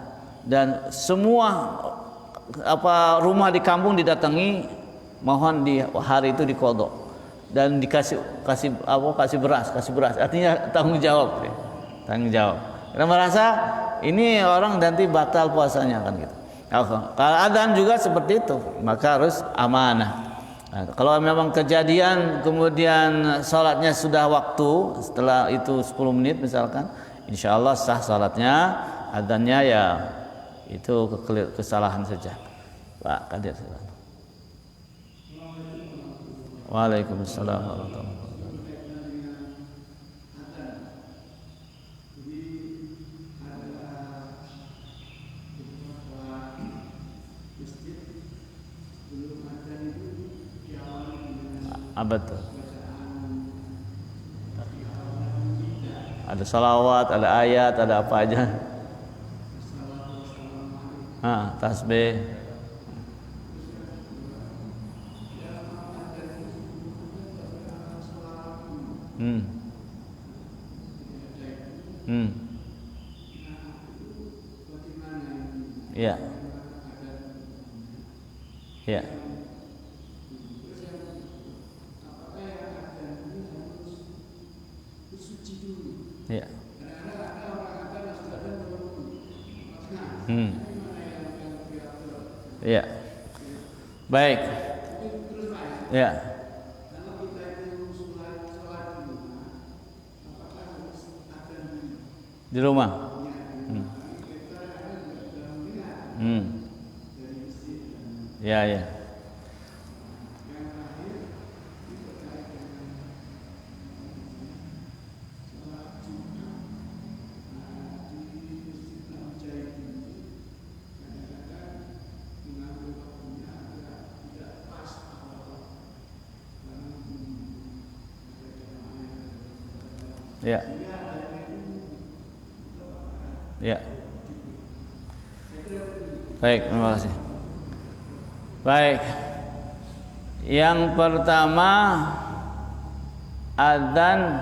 dan semua rumah di kampung didatangi, mohon di hari itu dikodok dan kasih beras, artinya tanggung jawab. Karena merasa ini orang nanti batal puasanya kan gitu. Kalau adzan juga seperti itu, maka harus amanah. Nah, kalau memang kejadian kemudian salatnya sudah waktu, setelah itu 10 menit misalkan, insya Allah sah salatnya. Adzannya ya itu kesalahan saja. Pak Kadir. Waalaikumsalam warahmatullahi wabarakatuh. Betul. Ada salawat, ada ayat, ada apa aja. Tasbih. Ya. Ya. Ya. Ya. Baik. Ya. Di rumah. Ya, ya. Ya. Ya. Baik, terima kasih. Baik. Yang pertama, adzan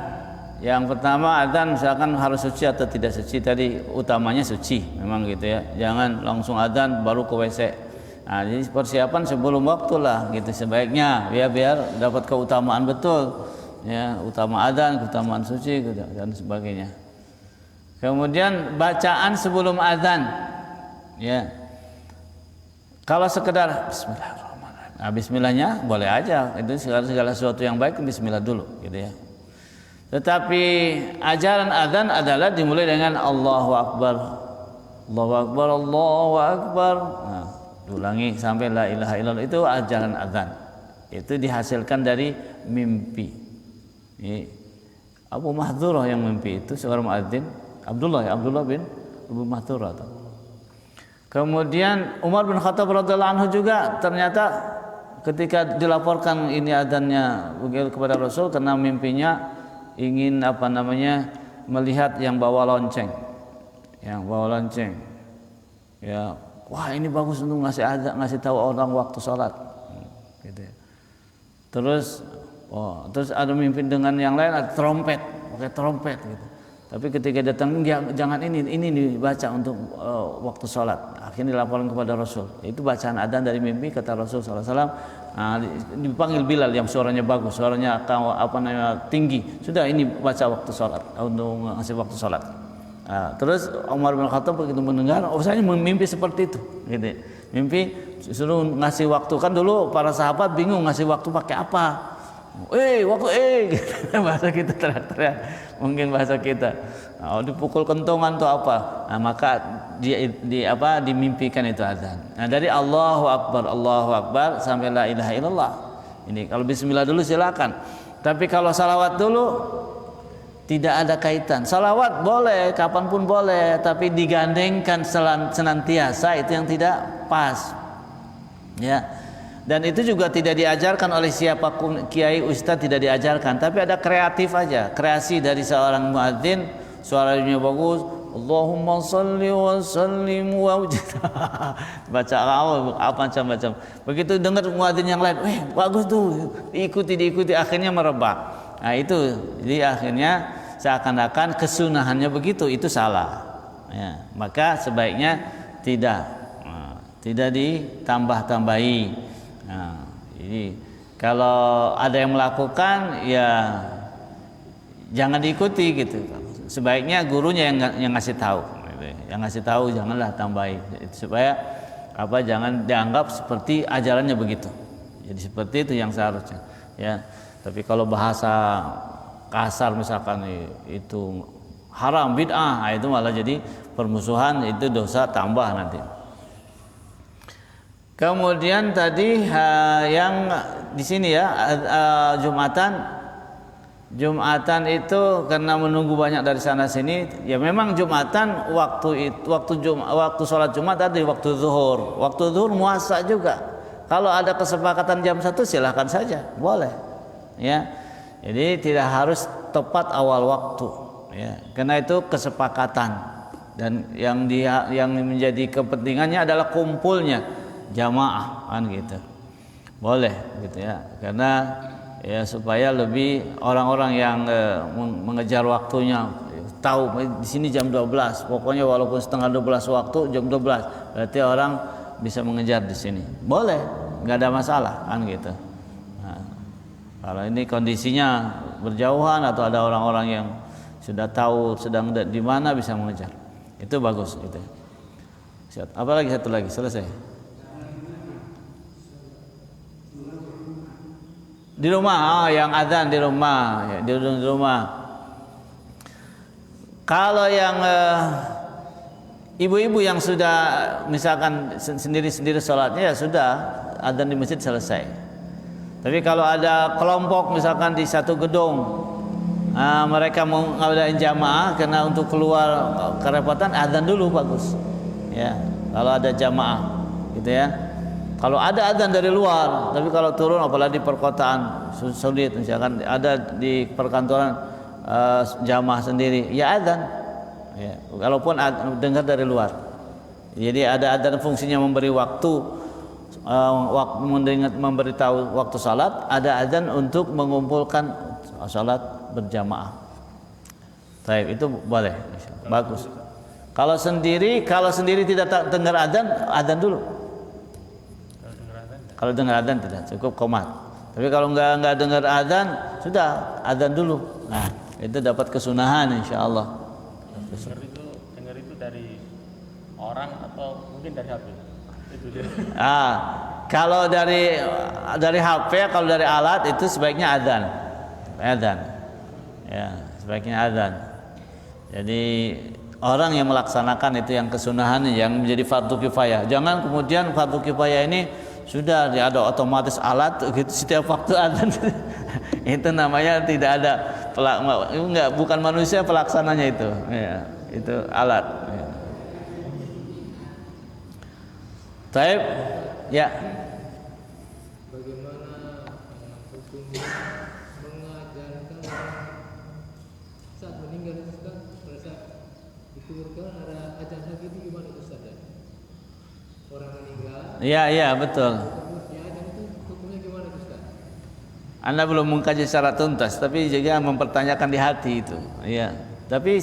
Yang pertama adzan misalkan harus suci atau tidak suci, tadi utamanya suci memang gitu ya. Jangan langsung adzan baru ke WC. Nah, jadi persiapan sebelum waktu lah gitu sebaiknya ya, biar dapat keutamaan betul ya, utama adzan, keutamaan suci gitu, dan sebagainya. Kemudian bacaan sebelum adzan ya. Kalau sekedar bismillahirrahmanirrahim. Nah, bismillahnya boleh aja, itu segala sesuatu yang baik bismillah dulu gitu ya. Tetapi ajaran adzan adalah dimulai dengan Allahu Akbar, Allahu Akbar, Allahu Akbar. Nah, ulangi sampai la ilaha illallah, itu ajaran adzan. Itu dihasilkan dari mimpi. Ini Abu Mahdhurah yang mimpi itu seorang muadzin, Abdullah bin Abu Mahdhurah. Kemudian Umar bin Khattab radhiyallahu anhu juga ternyata ketika dilaporkan ini adzannya kepada Rasul karena mimpinya ingin melihat yang bawa lonceng, ya, wah ini bagus untuk ngasih tahu orang waktu sholat, gitu ya. Terus ada mimpi dengan yang lain, ada pakai trompet gitu. Tapi ketika datang jangan ini dibaca untuk waktu sholat. Akhirnya dilaporkan kepada Rasul. Itu bacaan adzan dari mimpi, kata Rasul SAW. Nah, dipanggil Bilal yang suaranya bagus, suaranya tinggi. Sudah ini baca waktu sholat untuk ngasih waktu sholat. Nah, terus Umar bin Khattab begitu mendengar, saya mimpi seperti itu. Gitu. Mimpi suruh ngasih waktu, kan dulu para sahabat bingung ngasih waktu pakai apa. Bahasa kita teriak-teriak, mungkin bahasa kita. Nah, dipukul kentongan atau apa. Nah, maka dimimpikan itu azan. Nah, dari Allahu Akbar sampai la ilaha illallah. Ini kalau bismillah dulu silakan. Tapi kalau salawat dulu tidak ada kaitan. Salawat boleh, kapanpun boleh, tapi digandengkan senantiasa itu yang tidak pas. Ya. Dan itu juga tidak diajarkan oleh siapapun, kiai, ustadz tidak diajarkan, tapi ada kreatif aja, kreasi dari seorang muadzin, suaranya bagus, Allahumma shalli wa sallim wa baca macam-macam. Begitu dengar muadzin yang lain, bagus tuh, diikuti, akhirnya merebak. Nah itu, jadi akhirnya seakan-akan kesunahannya begitu, itu salah. Ya, maka sebaiknya tidak ditambah-tambahi. Nah, jadi kalau ada yang melakukan ya jangan diikuti gitu. Sebaiknya gurunya yang ngasih tahu. Yang ngasih tahu janganlah tambahi supaya jangan dianggap seperti ajarannya begitu. Jadi seperti itu yang seharusnya. Ya. Tapi kalau bahasa kasar misalkan itu haram, bid'ah, itu malah jadi permusuhan, itu dosa tambah nanti. Kemudian tadi yang di sini ya Jumatan itu karena menunggu banyak dari sana sini, ya memang Jumatan waktu sholat Jumat tadi waktu zuhur muasa juga. Kalau ada kesepakatan jam 1 silahkan saja, boleh. Ya, jadi tidak harus tepat awal waktu. Ya, karena itu kesepakatan dan yang menjadi kepentingannya adalah kumpulnya jamaah kan gitu, boleh gitu ya, karena ya supaya lebih orang-orang yang mengejar waktunya tahu di sini jam 12, pokoknya walaupun setengah 12 waktu jam 12 berarti orang bisa mengejar di sini, boleh, nggak ada masalah kan gitu. Nah, kalau ini kondisinya berjauhan atau ada orang-orang yang sudah tahu sedang di mana bisa mengejar, itu bagus gitu. Apalagi satu lagi selesai. Di rumah, yang azan di rumah, ya, di rumah. Kalau yang ibu-ibu yang sudah misalkan sendiri-sendiri sholatnya, ya sudah azan di masjid selesai. Tapi kalau ada kelompok misalkan di satu gedung, mereka mau ngadain jamaah karena untuk keluar kerepotan, azan dulu bagus. Ya, kalau ada jamaah, gitu ya. Kalau ada adzan dari luar, tapi kalau turun apalagi di perkotaan sulit, misalkan ada di perkantoran jamaah sendiri, ya adzan. Ya, walaupun dengar dari luar. Jadi ada adzan fungsinya memberi waktu, memberitahu waktu salat, ada adzan untuk mengumpulkan salat berjamaah. Taib, itu boleh. Bagus. Kalau sendiri tidak dengar adzan dulu. Kalau dengar adzan tidak cukup qomat. Tapi kalau enggak dengar adzan, sudah adzan dulu. Nah, itu dapat kesunahan insyaallah. Dengar itu dari orang atau mungkin dari HP. Itu dia. Kalau dari HP, kalau dari alat itu sebaiknya adzan. Ya, sebaiknya adzan. Jadi orang yang melaksanakan itu yang kesunahan yang menjadi fardu kifayah. Jangan kemudian fardu kifayah ini sudah ada otomatis alat gitu setiap waktu adzan. Itu namanya tidak ada bukan manusia pelaksananya itu. Ya, itu alat. Ya. Taib, ya. Bagaimana hukumnya mengajarkan saat meninggal itu Ustaz, pada saat dikuburkan ada azan lagi itu gimana Ustaz? Orang meninggal. Iya betul. Ya azan itu hukumnya gimana Ustaz? Anda belum mengkaji secara tuntas, tapi juga mempertanyakan di hati itu. Iya. Tapi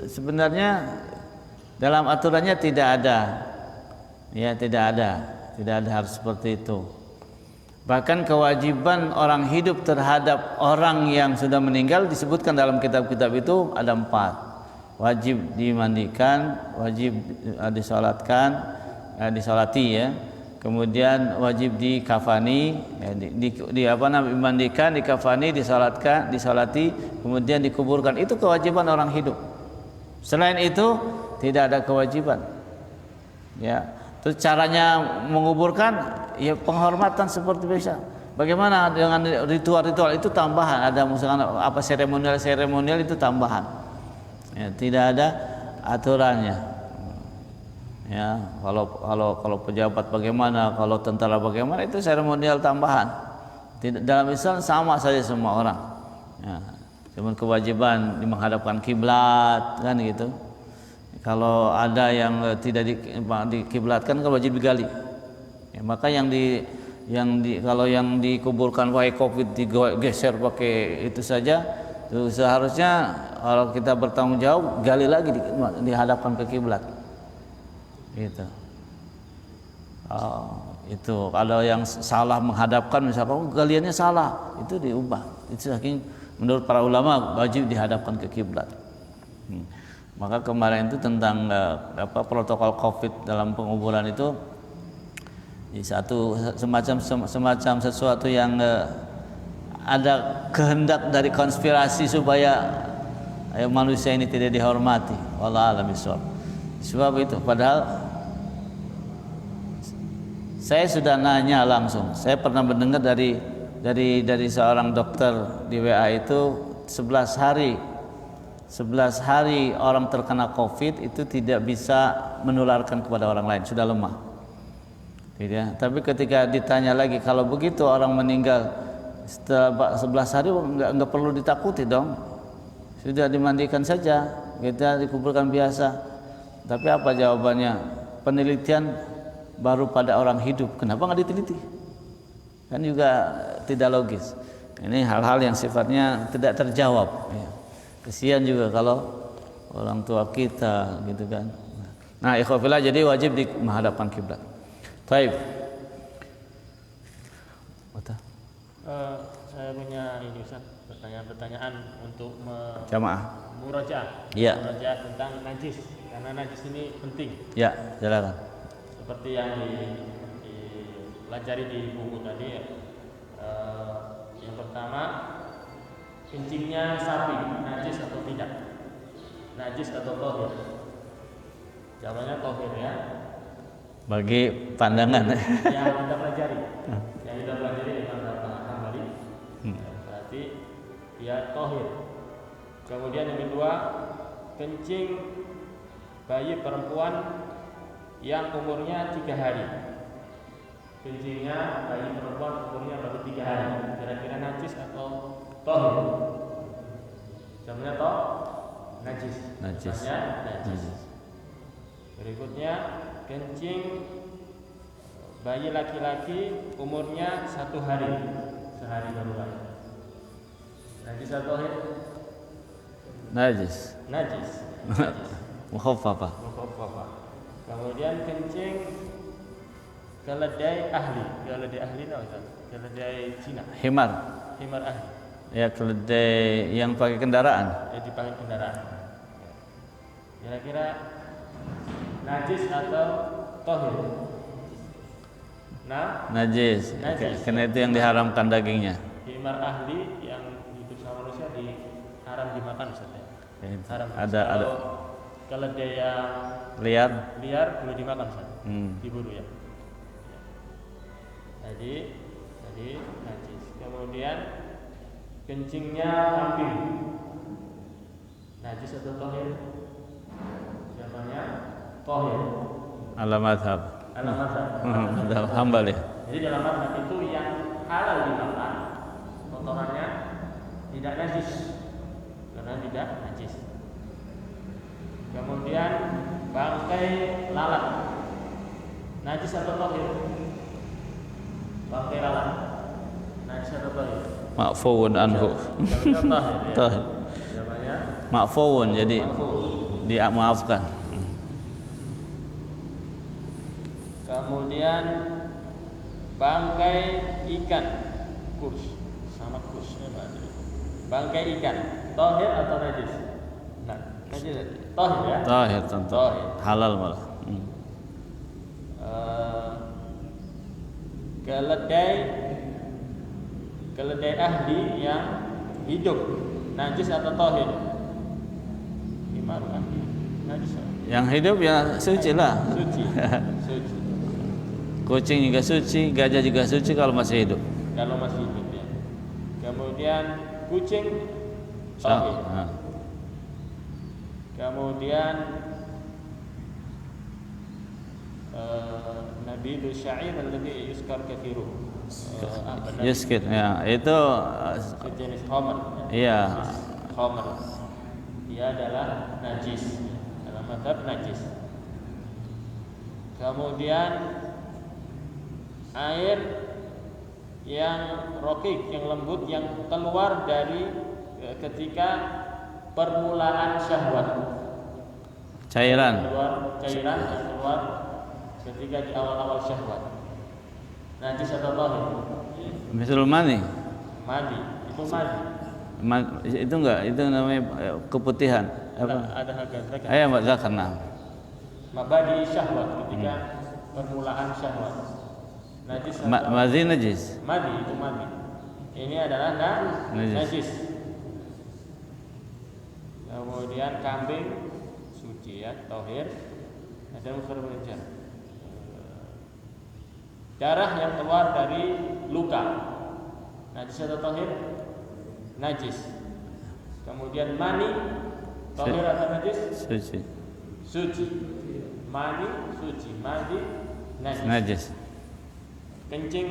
sebenarnya dalam aturannya tidak ada. Ya, tidak ada harus seperti itu. Bahkan kewajiban orang hidup terhadap orang yang sudah meninggal disebutkan dalam kitab-kitab itu ada 4. Wajib dimandikan, wajib disolatkan, disolati ya. Kemudian wajib dikafani, dimandikan, dikafani, disolatkan, disolati, kemudian dikuburkan. Itu kewajiban orang hidup. Selain itu tidak ada kewajiban. Ya. Terus caranya menguburkan ya penghormatan seperti biasa. Bagaimana dengan ritual-ritual itu tambahan, ada misalkan apa seremonial itu tambahan. Ya, tidak ada aturannya. Ya, kalau pejabat bagaimana, kalau tentara bagaimana itu seremonial tambahan. Tidak, dalam Islam sama saja semua orang. Ya, cuma kewajiban menghadapkan kiblat kan gitu. Kalau ada yang tidak dikiblatkan kan wajib digali. Ya, maka kalau yang dikuburkan pakai Covid digeser pakai itu saja, itu seharusnya kalau kita bertanggung jawab gali lagi dihadapkan ke kiblat. Gitu. Itu kalau yang salah menghadapkan misalkan galiannya salah, itu diubah. Itu saking menurut para ulama wajib dihadapkan ke kiblat. Maka kemarin itu tentang protokol Covid dalam penguburan itu semacam sesuatu yang ada kehendak dari konspirasi supaya manusia ini tidak dihormati. Wallahu a'lam bishawab. Sebab itu padahal saya sudah nanya langsung. Saya pernah mendengar dari seorang dokter di WA itu 11 hari orang terkena Covid itu tidak bisa menularkan kepada orang lain, sudah lemah. Gitu ya. Tapi ketika ditanya lagi, kalau begitu orang meninggal setelah 11 hari enggak perlu ditakuti dong. Sudah dimandikan saja, kita dikuburkan biasa. Tapi apa jawabannya? Penelitian baru pada orang hidup. Kenapa enggak diteliti? Kan juga tidak logis. Ini hal-hal yang sifatnya tidak terjawab. Ya. Kesian juga kalau orang tua kita gitu kan. Nah, ikhwafillah, jadi wajib di menghadapkan kiblat. Baik. Saya punya ini Ustaz, pertanyaan untuk jamaah. Murajaah. Iya. Murajaah tentang najis. Karena najis ini penting. Ya, silakan. Seperti yang dipelajari di buku tadi ya. Yang pertama, kencingnya sapi najis atau tidak? Najis atau tohir? Jawabannya tohir ya. Bagi pandangan. Yang kita pelajari, Imam Hambali, berarti dia tohir. Kemudian yang kedua, kencing bayi perempuan yang umurnya 3 hari. Kencingnya bayi perempuan umurnya baru 3 hari. Kira-kira najis atau tohir? Jawabannya najis. Najis. Berikutnya kencing bayi laki-laki umurnya 1 hari, sehari baru lahir. Najis atau tohir? Najis. najis. Najis. Mukhaffafah. Mukhaffafah. Kemudian kencing keledai ahli. Keledai ahli apa Ustaz? Keledai Cina. Himar. Himar ahli. Ya, keledai yang pakai kendaraan. Dipakai kendaraan. Kira-kira najis atau tohir? Nah, Najis. Najis. Karena itu yang diharamkan dagingnya. himar ahli yang hidup sama manusia haram dimakan Ustaz ya. Haram. Ada Keledai yang liar. boleh dimakan Ustaz. Diburu ya. Jadi najis. Kemudian kencingnya kambing. Najis atau tohir? Jawabannya tohir. Ala madhab. Madhab Hambali. Jadi dalam madhab itu yang halal dimakan, kotorannya tidak najis, karena tidak najis. Kemudian bangkai lalat, najis atau tohir? Bangkai lalat, najis atau tohir? Ma'fuun anhu. Tohir. Jawabannya Ma'fuun, jadi dimaafkan. Kemudian bangkai ikan, kurs sama kursnya berarti. Bangkai ikan, tohir atau najis? Nah, najis. Tohir ya? Tahir tentu. Tohir. Halal malah. Keledai ahli yang hidup, najis atau tohir? Himar ahli, najis. Yang hidup ya suci lah. Suci. Kucing juga suci, gajah juga suci kalau masih hidup. Kalau masih hidup ya. Kemudian kucing tohir. Kemudian Nabi itu syair alladhi yuskar kathiru. Yuskir ya, itu sejenis khamar. iya. Khamar. Dia adalah najis. Dalam mazhab najis. Kemudian air yang rokik, yang lembut, yang keluar dari ketika permulaan syahwat. Cairan. Cairan yang keluar ketika di awal-awal syahwat. Najis atau tohir? Misal mani. Madi, itu madi. Itu enggak, itu namanya keputihan. Apa? Ada harga zakat. Ayam zakar nah. Mabadi syahwat, ketika permulaan syahwat. Najis atau Mazi najis. madi, itu madi. Ini adalah najis. Kemudian kambing suci ya, tohir. Ada unsur penunjang. Darah yang keluar dari luka, najis atau tohir? Najis. Kemudian mani, tohir atau najis? Suci. Suci. Mani suci, madi najis. Najis. Kencing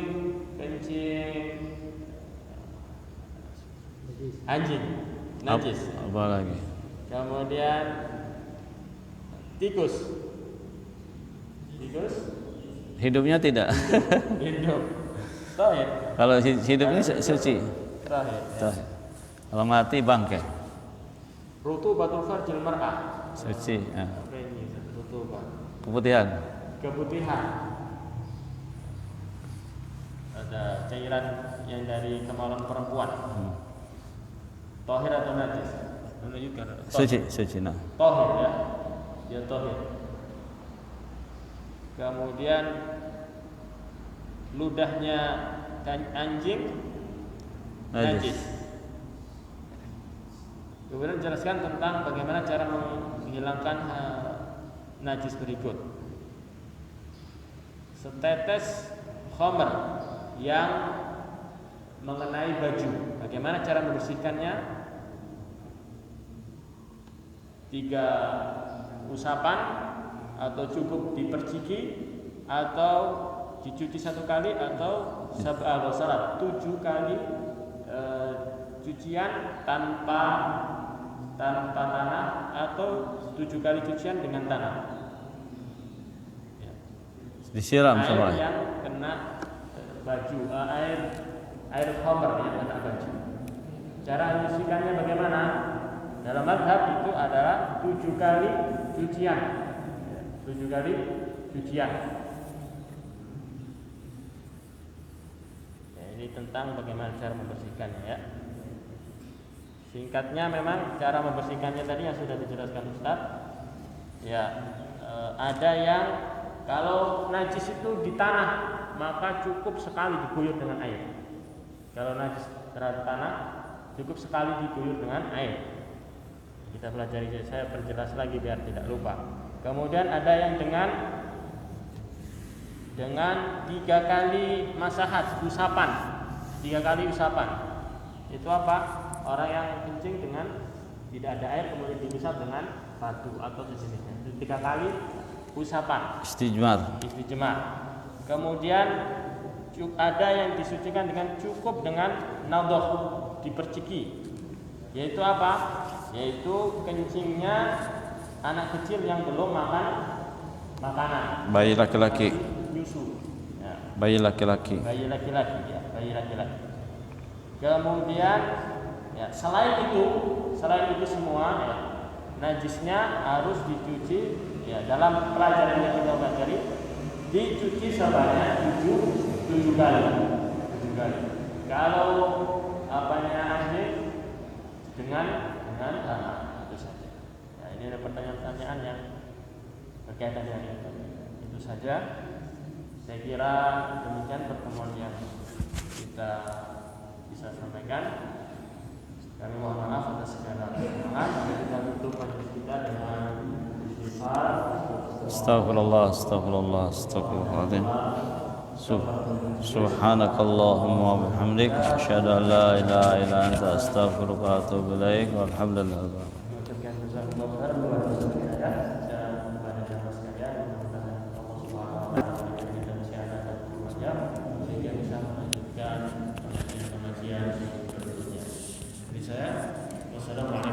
anjing, najis. Apa lagi? Kemudian tikus. Hidupnya tidak. Hidup. Tohir. Kalau hidupnya suci. Terakhir. Tahir. Kalau mati bangkai. Rutubatul farjil mar'ah. Suci. Ya. Apa ini? Rutubah. Keputihan. Keputihan. Ada cairan yang dari kemaluan perempuan. Tohir atau najis? Menunjukkan. Suci. Nah. Tohir ya. Dia tohir. Kemudian ludahnya anjing najis. Kemudian jelaskan tentang bagaimana cara menghilangkan najis berikut. Setetes khamr yang mengenai baju, bagaimana cara membersihkannya? 3 usapan atau cukup diperciki atau dicuci 1 kali atau sab'a ghasalat 7 kali cucian tanpa tanah atau 7 kali cucian dengan tanah. Ya. Disiram Air semua. yang kena baju, air khamr yang kena baju. Cara membersihkannya bagaimana? Dalam mazhab itu adalah 7 kali cucian. 7 kali cucian. Ya, ini tentang bagaimana cara membersihkannya ya. Singkatnya memang cara membersihkannya tadi yang sudah dijelaskan Ustaz. Ya, ada yang kalau najis itu di tanah maka cukup sekali diguyur dengan air. Kalau najis terhadap tanah cukup sekali diguyur dengan air. Kita pelajari, saya perjelas lagi biar tidak lupa. Kemudian ada yang dengan 3 kali masahat, usapan. 3 kali usapan. Itu apa? Orang yang kencing dengan tidak ada air kemudian diusap dengan batu atau sejenisnya. Itu 3 kali usapan. Istijmar. Kemudian ada yang disucikan dengan cukup dengan nadhah, diperciki. Yaitu apa? Yaitu kencingnya anak kecil yang belum makan makanan. Bayi laki-laki. Nyusu. Ya. Bayi laki-laki. Bayi laki-laki. Kemudian ya, selain itu semua ya, najisnya harus dicuci ya, dalam pelajaran yang kita pelajari dicuci sebanyak 7 kali. Kalau anjing dengan tanah itu saja. Nah, ini ada pertanyaan-pertanyaan yang berkaitan dengan itu saja. Saya kira demikian pertemuan yang kita bisa sampaikan. Kami mohon maaf atas segala kesalahan. Kita tutup majelis kita dengan istighfar. Astaghfirullah. Subhanakallahumma wa bihamdik asyhadu an la ilaha illa anta astaghfiruka wa atubu ilaik. Walhamdulillah. Saya wassalamualaikum